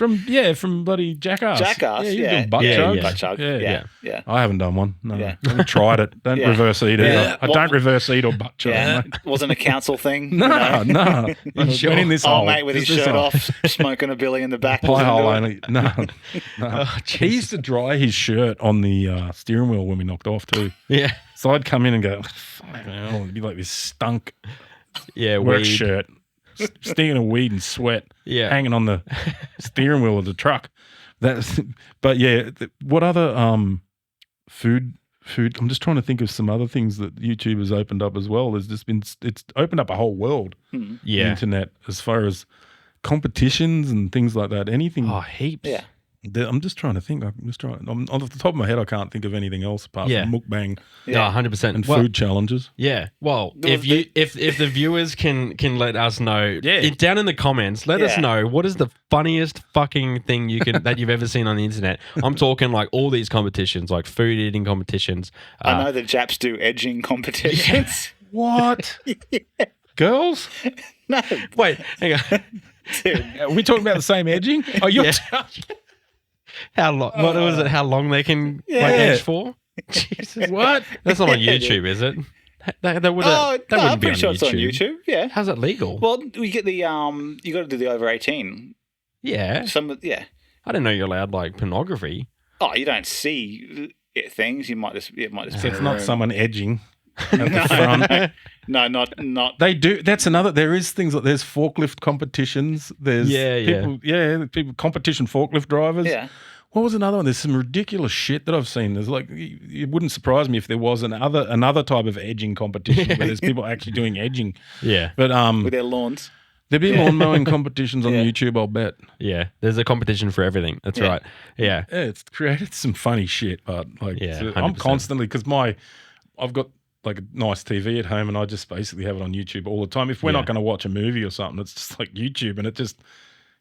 From bloody Jackass. Jackass, he's doing butt chugs. Butt chug. Yeah. I haven't done one. No. I haven't tried it. Don't reverse eat it. Yeah. I don't reverse eat or butt chug. Yeah. Mate. Wasn't a council thing? No. Sure. Went in this hole. Mate with his shirt off, smoking a billy in the back. Pie hole only. No. Oh, He used to dry his shirt on the steering wheel when we knocked off too. Yeah. So I'd come in and go, fucking hell, it'd be like this stunk Yeah. work Weed. shirt, stinking of weed and sweat, Yeah. hanging on the steering wheel of the truck. What other food? I'm just trying to think of some other things that YouTube has opened up as well. It's opened up a whole world, the Yeah. internet, as far as competitions and things like that. Anything. Oh, heaps. Yeah. I'm just trying to think. Off the top of my head, I can't think of anything else apart from mukbang Yeah, 100%. and food challenges. Yeah. Well, if the viewers can let us know, Yeah. down in the comments, let us Yeah. know what is the funniest fucking thing that you've ever seen on the internet. I'm talking like all these competitions, like food eating competitions. I know the Japs do edging competitions. What? Girls? No, Wait, hang on. dude. Are we talking about the same edging? Oh, you're How long? What was it? How long they can like edge for? Jesus, what? That's not on YouTube, is it? That wouldn't I'm be on pretty sure YouTube. it's on YouTube. Yeah. How's that legal? Well, we get the you got to do the over 18. Yeah, Yeah. I didn't know you're allowed like pornography. Oh, you don't see things. You might just. It might just. So be in it's a not room. someone edging at the front. No, not. They do. That's another. There is things like there's forklift competitions. There's people competition forklift drivers. Yeah. What was another one? There's some ridiculous shit that I've seen. There's like it wouldn't surprise me if there was another type of edging competition where there's people actually doing edging. Yeah, But With their lawns. there'd be lawn mowing competitions on Yeah. YouTube. I'll bet. yeah. There's a competition for everything. That's Yeah. right. Yeah, Yeah, it's created some funny shit, but like Yeah, I'm 100%. constantly because I've got like a nice TV at home and I just basically have it on YouTube all the time. If we're not going to watch a movie or something, it's just like YouTube and it just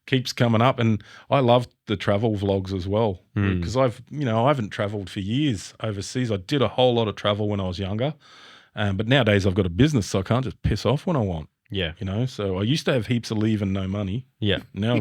keeps coming up. And I love the travel vlogs as well because I haven't traveled for years overseas. I did a whole lot of travel when I was younger, but nowadays I've got a business, so I can't just piss off when I want. Yeah. So I used to have heaps of leave and no money. Yeah. Now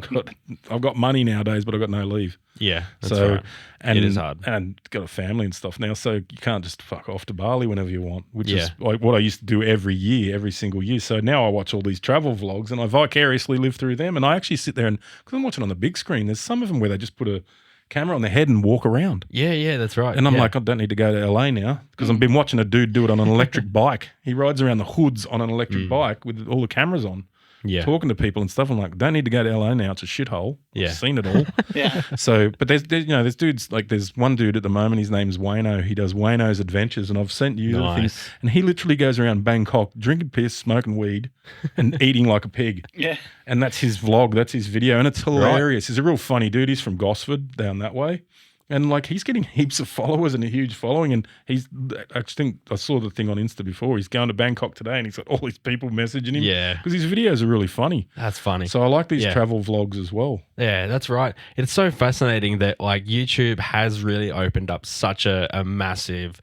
I've got money nowadays, but I've got no leave. Yeah. That's right. And it is hard. And got a family and stuff now, so you can't just fuck off to Bali whenever you want, which is like what I used to do every single year. So now I watch all these travel vlogs and I vicariously live through them. And I actually sit there and, because I'm watching on the big screen, there's some of them where they just put a camera on their head and walk around. Yeah, that's right. And I'm like, I don't need to go to LA now because I've been watching a dude do it on an electric bike. He rides around the hoods on an electric bike with all the cameras on. Yeah. Talking to people and stuff. I'm like, don't need to go to LA now. It's a shithole. Yeah. I've seen it all. Yeah. So, but there's dudes, like there's one dude at the moment, his name's Wayno. He does Wayno's Adventures, and I've sent you the things. And he literally goes around Bangkok drinking piss, smoking weed, and eating like a pig. Yeah. And that's his vlog. That's his video. And it's hilarious. He's a real funny dude. He's from Gosford down that way. And like he's getting heaps of followers and a huge following. And I think I saw the thing on Insta before. He's going to Bangkok today and he's got all these people messaging him. Yeah. Because his videos are really funny. That's funny. So I like these travel vlogs as well. Yeah, that's right. It's so fascinating that like YouTube has really opened up such a massive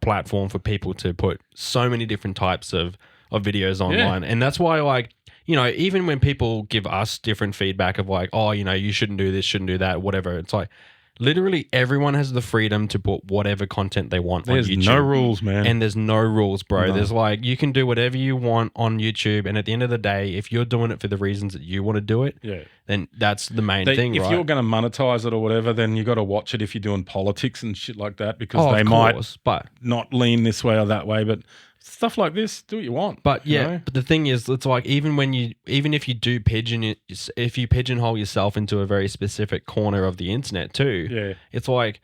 platform for people to put so many different types of videos online. And that's why like, even when people give us different feedback of like, oh, you shouldn't do this, shouldn't do that, whatever. It's like, literally everyone has the freedom to put whatever content they want on YouTube. There's no rules, man. And there's no rules, bro. No. There's like, you can do whatever you want on YouTube. And at the end of the day, if you're doing it for the reasons that you want to do it, then that's the main thing, right? If you're going to monetize it or whatever, then you got to watch it if you're doing politics and shit like that because they might not lean this way or that way. But stuff like this, do what you want. But but the thing is, it's like even if you do if you pigeonhole yourself into a very specific corner of the internet too, it's like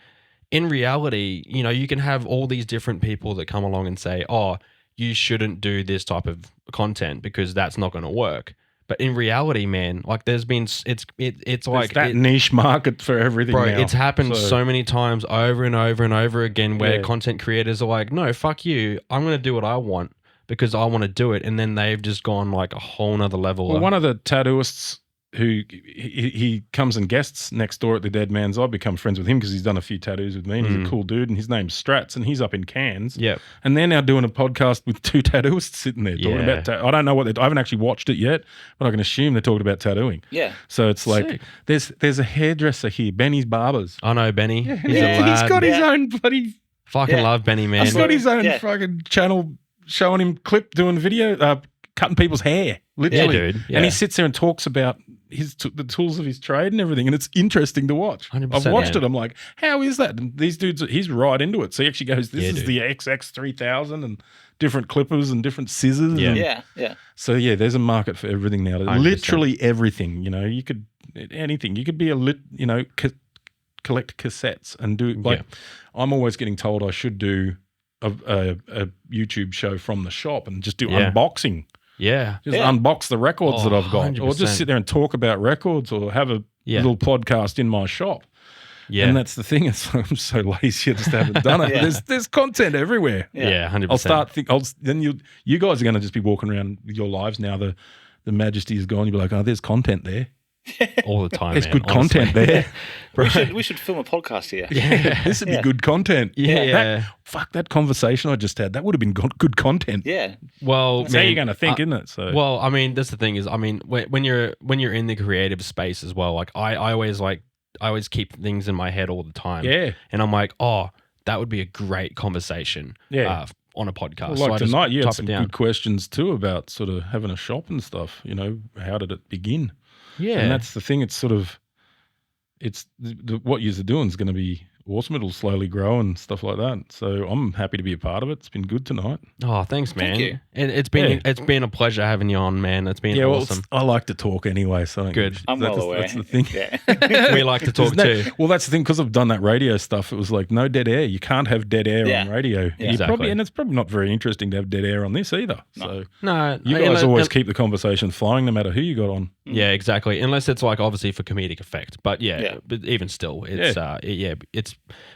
in reality, you can have all these different people that come along and say, oh, you shouldn't do this type of content because that's not going to work. But in reality, man, like there's like that niche market for everything, bro. now. It's happened so many times over and over and over again where content creators are like, no, fuck you. I'm going to do what I want because I want to do it. And then they've just gone like a whole nother level. Well, one of the tattooists who he comes and guests next door at the Dead Man's. I've become friends with him because he's done a few tattoos with me and he's a cool dude and his name's Strats and he's up in Cairns. Yeah. And they're now doing a podcast with two tattooists sitting there talking about I don't know what I haven't actually watched it yet, but I can assume they're talking about tattooing. Yeah. So it's like there's a hairdresser here, Benny's Barbers. I know Benny. Yeah. He's got his own bloody fucking love Benny, man. He's got his own fucking channel showing him clip doing video cutting people's hair, literally. Yeah, dude. Yeah. And he sits there and talks about the tools of his trade and everything, and it's interesting to watch. I've watched it. I'm like, how is that? And these dudes, he's right into it. So he actually goes, this is the XX3000 and different clippers and different scissors. Yeah. So there's a market for everything now. 100%. Literally everything. You could anything. You could be collect cassettes and do I'm always getting told I should do a YouTube show from the shop and just do unboxing. Just unbox the records that I've got 100%. Or just sit there and talk about records or have a little podcast in my shop. And that's the thing. I'm so lazy. I just haven't done it. There's content everywhere. 100%. Then you guys are going to just be walking around with your lives now. The majesty is gone. You'll be like, oh, there's content there. All the time, there's man, good content there. We should film a podcast here. This would be good content. That conversation I just had, that would have been good content. Well, that's how you're going to think, isn't it? So well, I mean, that's the thing is, I mean, when you're in the creative space as well, like I always keep things in my head all the time. And I'm like, oh, that would be a great conversation. On a podcast. Well, like tonight, you had some good questions too about sort of having a shop and stuff. How did it begin? And that's the thing. It's sort of, what you're doing is going to be awesome. It'll slowly grow and stuff like that. So I'm happy to be a part of it. It's been good tonight. Oh, thanks, man. Thank you. And it's been a pleasure having you on, man. It's been awesome. I like to talk anyway. So good. I'm well aware. That's the thing. We like to talk too. Well, that's the thing, because I've done that radio stuff. It was like no dead air. You can't have dead air on radio. Exactly. And it's probably not very interesting to have dead air on this either. So no, you guys always keep the conversation flowing no matter who you got on. Yeah, exactly. Unless it's like obviously for comedic effect. But but even still, it's it's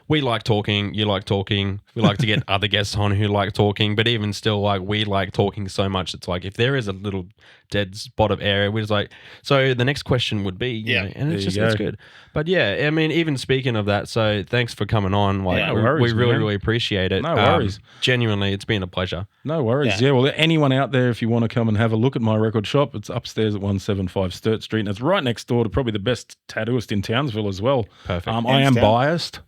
we like talking, you like talking, we like to get other guests on who like talking, but even still, like we like talking so much. It's like if there is a little dead spot of area. We're just like, so the next question would be, you know, and it's good. But yeah, I mean, even speaking of that, so thanks for coming on. Like, no worries, we really, man. really appreciate it. No worries. Genuinely, it's been a pleasure. No worries. Yeah. Well, anyone out there, if you want to come and have a look at my record shop, it's upstairs at 175 Sturt Street, and it's right next door to probably the best tattooist in Townsville as well. Perfect. I am biased.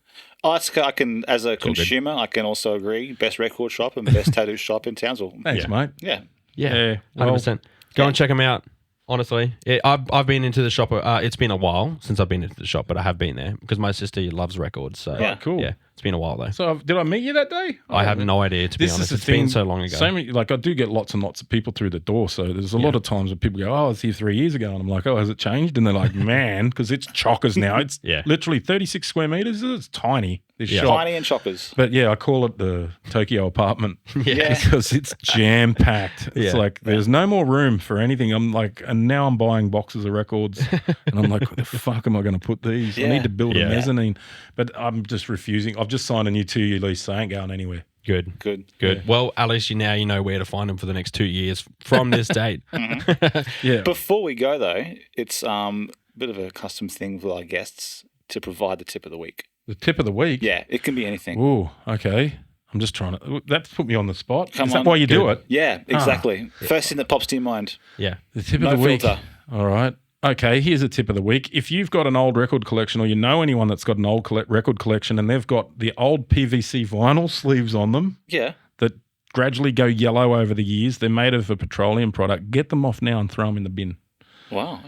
I can, as a consumer, I can also agree. Best record shop and best tattoo shop in Townsville. Thanks, mate. Yeah. Yeah, 100%. Go and check them out. Honestly, I've been into the shop. It's been a while since I've been into the shop, but I have been there because my sister loves records. So cool. Yeah, it's been a while though. So did I meet you that day? I have no idea, to be honest. It's been so long ago. So many, like, I do get lots and lots of people through the door. So there's a lot of times where people go, "Oh, I was here 3 years ago," and I'm like, "Oh, has it changed?" And they're like, "Man," because it's chockers now. It's literally 36 square meters. It's tiny. This shop. Tiny and chockers. But yeah, I call it the Tokyo apartment because it's jam packed. It's like there's no more room for anything. I'm like, and now I'm buying boxes of records, and I'm like, where the fuck am I going to put these? I need to build a mezzanine, but I'm just refusing. I've just signed a new 2-year lease, so I ain't going anywhere. Good. Yeah. Well, at least you know where to find them for the next 2 years from this date. Yeah. Before we go though, it's a bit of a custom thing for our guests to provide the tip of the week. The tip of the week? Yeah, it can be anything. Ooh, okay. I'm just trying to. That's put me on the spot. Come Is that on. why you do it? Yeah, exactly. First thing that pops to your mind. Yeah. The tip No of the week. filter. All right. Okay, here's a tip of the week. If you've got an old record collection or you know anyone that's got an old record collection and they've got the old PVC vinyl sleeves on them that gradually go yellow over the years, they're made of a petroleum product, get them off now and throw them in the bin. Wow.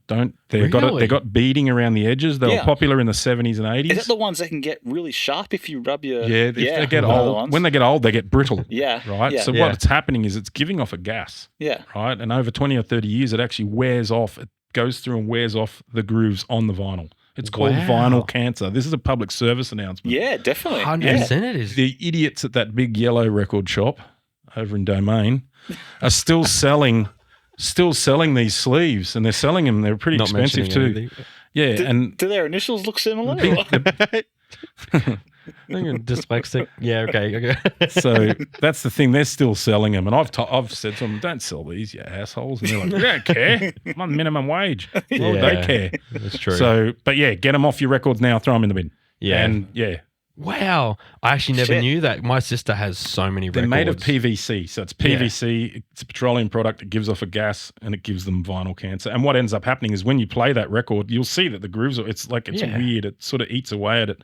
They got beading around the edges. They were popular in the 70s and 80s. Is that the ones that can get really sharp if you rub your... If they get old. When they get old, they get brittle. Right? Yeah. So what's happening is it's giving off a gas. Yeah. Right? And over 20 or 30 years, it actually wears off. It goes through and wears off the grooves on the vinyl. It's called vinyl cancer. This is a public service announcement. Yeah, definitely. 100% it is. The idiots at that big yellow record shop over in Domain are still selling these sleeves, and they're selling them. They're pretty expensive too. Anything. Yeah, and do their initials look similar? Dyslexic. Yeah, okay. So that's the thing. They're still selling them, and I've said to them, "Don't sell these, you assholes." And they're like, "We don't care. I'm on minimum wage." Well, they care. That's true. So, but yeah, get them off your records now. Throw them in the bin. Yeah, and yeah. Wow, I actually never knew that. My sister has so many records. They're made of PVC, so it's PVC. It's a petroleum product. It gives off a gas, and it gives them vinyl cancer. And what ends up happening is when you play that record, you'll see that the grooves are. It's weird. It sort of eats away at it,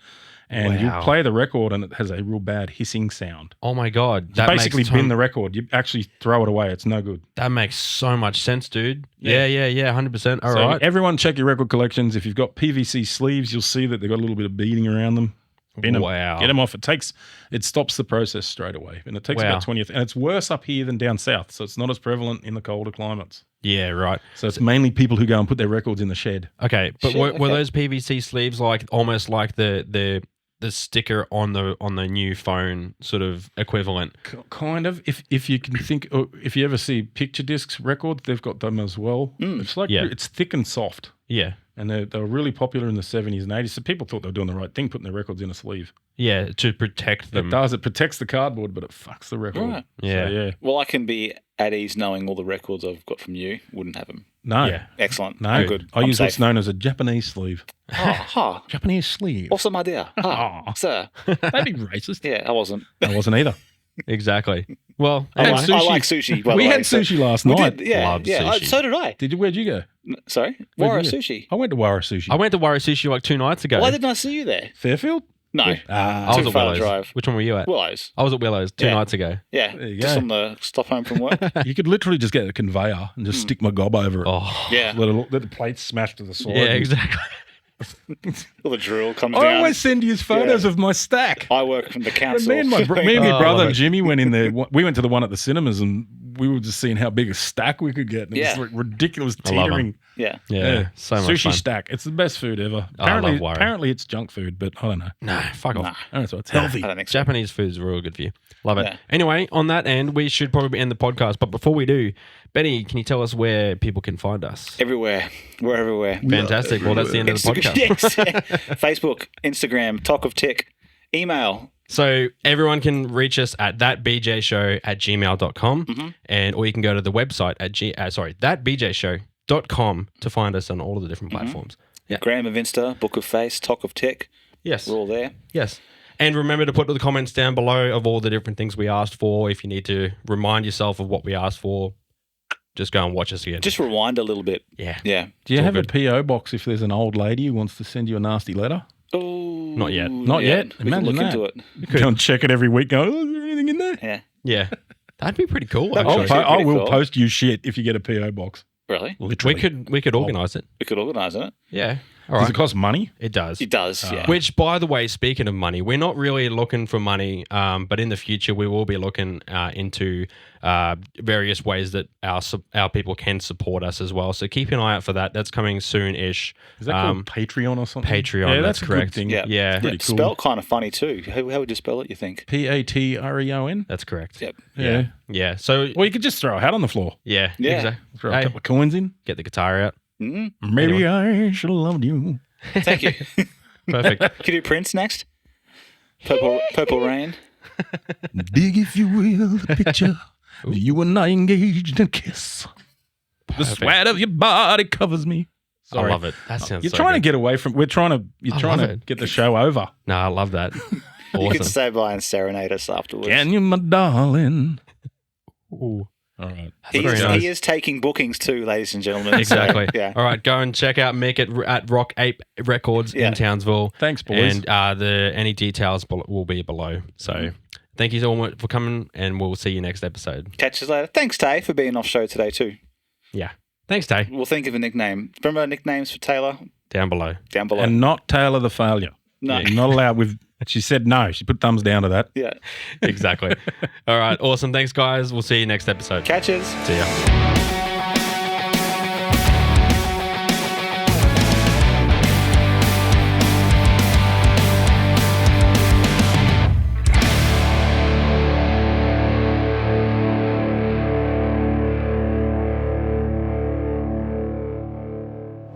and you play the record, and it has a real bad hissing sound. Oh my god! That basically bin the record. You actually throw it away. It's no good. That makes so much sense, dude. Yeah, 100%. All right. Everyone, check your record collections. If you've got PVC sleeves, you'll see that they've got a little bit of beading around them. Bin them. Wow. Get them off. It stops the process straight away. And it takes about 20, and it's worse up here than down south. So it's not as prevalent in the colder climates. Yeah, right. So it's mainly people who go and put their records in the shed. Okay. But were those PVC sleeves almost like the sticker on the new phone sort of equivalent? Kind of. If you can think, if you ever see picture discs records, they've got them as well. It's like it's thick and soft. Yeah. And they were really popular in the 70s and 80s. So people thought they were doing the right thing, putting their records in a sleeve. Yeah, to protect them. It does. It protects the cardboard, but it fucks the record. Right. Yeah. So, yeah. Well, I can be at ease knowing all the records I've got from you. Wouldn't have them. No. Yeah. Excellent. No. I'm good. I use what's known as a Japanese sleeve. Japanese sleeve. Awesome idea. Sir. That'd be racist. Yeah, I wasn't. I wasn't either. Exactly. Well, I anyway. like sushi. By the We way, had sushi last night. Yeah, sushi. so did I. Where'd you go? Sorry? Where'd Wara you go? Sushi. I went to Wara Sushi. I went to Warra Sushi like 2 nights ago. Why didn't I see you there? Fairfield? No. I was Too at far to Willows. drive. Which one were you at? Willows. I was at Willows 2 nights ago. Yeah. There you Just go. on the stop home from work. You could literally just get a conveyor and just stick my gob over it. Oh, Yeah. Let the plate smash to the side. yeah, exactly. All the drill comes I down. always send you photos of my stack. I work from the council. Me and my Oh, I brother love it. Jimmy went in there. We went to the one at the cinemas and we were just seeing how big a stack we could get. And it was like ridiculous I love 'em. teetering. Yeah. Yeah, so much Sushi fun. stack. It's the best food ever. Oh, I love Wara. Apparently it's junk food, but I don't know. No, fuck off. Nah. I don't know. It's healthy. I don't think so. Japanese food is real good for you. Love it. Yeah. Anyway, on that end, we should probably end the podcast. But before we do, Benny, can you tell us where people can find us? Everywhere. We're everywhere. Fantastic. Well, that's the end of the podcast. Yes. Facebook, Instagram, Talk of Tech, Email. So everyone can reach us at thatbjshow@gmail.com, or you can go to the website at thatbjshow.com to find us on all of the different platforms. Yeah. Graham of Insta, Book of Face, Talk of Tech. Yes. We're all there. Yes. And remember to put the comments down below of all the different things we asked for. If you need to remind yourself of what we asked for, just go and watch us again. Just rewind a little bit. Yeah. Yeah. Do you all have good. a PO box if there's an old lady who wants to send you a nasty letter? Oh, Not yet. Not yet. We can Imagine look that. into it. You go and check it every week. Go, oh, is there anything in there? Yeah. Yeah. That'd be pretty cool, That'd be actually. pretty I will cool. post you shit if you get a PO box. Really? Literally. We could organise it. We could organise it. Yeah. All Does right. it cost money? It does. It does, yeah. Which, by the way, speaking of money, we're not really looking for money, but in the future we will be looking into various ways that our people can support us as well. So keep an eye out for that. That's coming soon-ish. Is that called Patreon or something? Patreon, Yeah, that's a correct. good thing. Yeah. Yeah, Pretty cool. Spelled kind of funny too. How would you spell it, you think? Patreon? that's correct. Yep. Yeah. Yeah. So Or you could just throw a hat on the floor. yeah, Yeah. exactly. Throw a couple of coins in. Get the guitar out. Mm. Maybe I should have loved you. Thank you. Perfect. Could you do Prince next? Purple Rain. Dig, if you will, the picture. You and I engaged in a kiss. The Perfect. sweat of your body covers me. I love it. That sounds. You're so trying to good. get away from. You're trying to love it. get the show over. No, I love that. You could Awesome. stay by and serenade us afterwards. Can you, my darling? Ooh. All right. He Very is, nice. he is taking bookings too, ladies and gentlemen. Exactly. So, yeah. All right, go and check out Mick at Rock Ape Records Yeah. in Townsville. Thanks, boys. And any details will be below. So thank you so much for coming, and we'll see you next episode. Catch us later. Thanks, Tay, for being off show today too. Yeah. Thanks, Tay. We'll think of a nickname. Remember our nicknames for Taylor? Down below. Down below. And not Taylor the failure. no. You're not allowed with. She said no. She put thumbs down to that. Yeah. Exactly. All right. Awesome. Thanks, guys. We'll see you next episode. Catch us. See ya.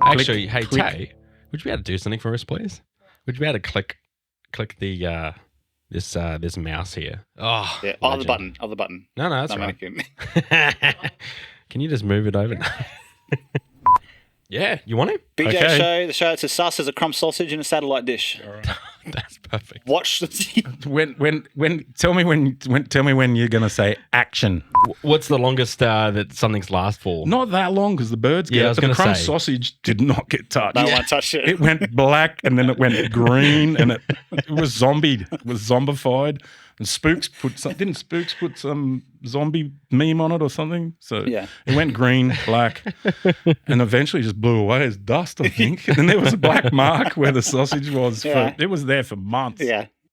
Actually, hey click. Tay, would you be able to do something for us, please? Would you be able to click the this mouse here? Oh, Yeah. legend. Other button. No, that's No, right. mannequin. Can you just move it over? Yeah, you want to? BJ Okay. show. The show. It's as sus as a crumb sausage in a satellite dish. That's perfect. Watch the. Tell me when you're gonna say action. What's the longest that something's last for? Not that long because the birds get Yeah, I it, was but the gonna crumb say. sausage did not get touched. No one touched it. It went black and then it went green and it was zombied. It was zombified. And didn't Spooks put some zombie meme on it or something? So Yeah. it went green, black, and eventually just blew away as dust, I think. And then there was a black mark where the sausage was. Yeah. It was there for months. Yeah.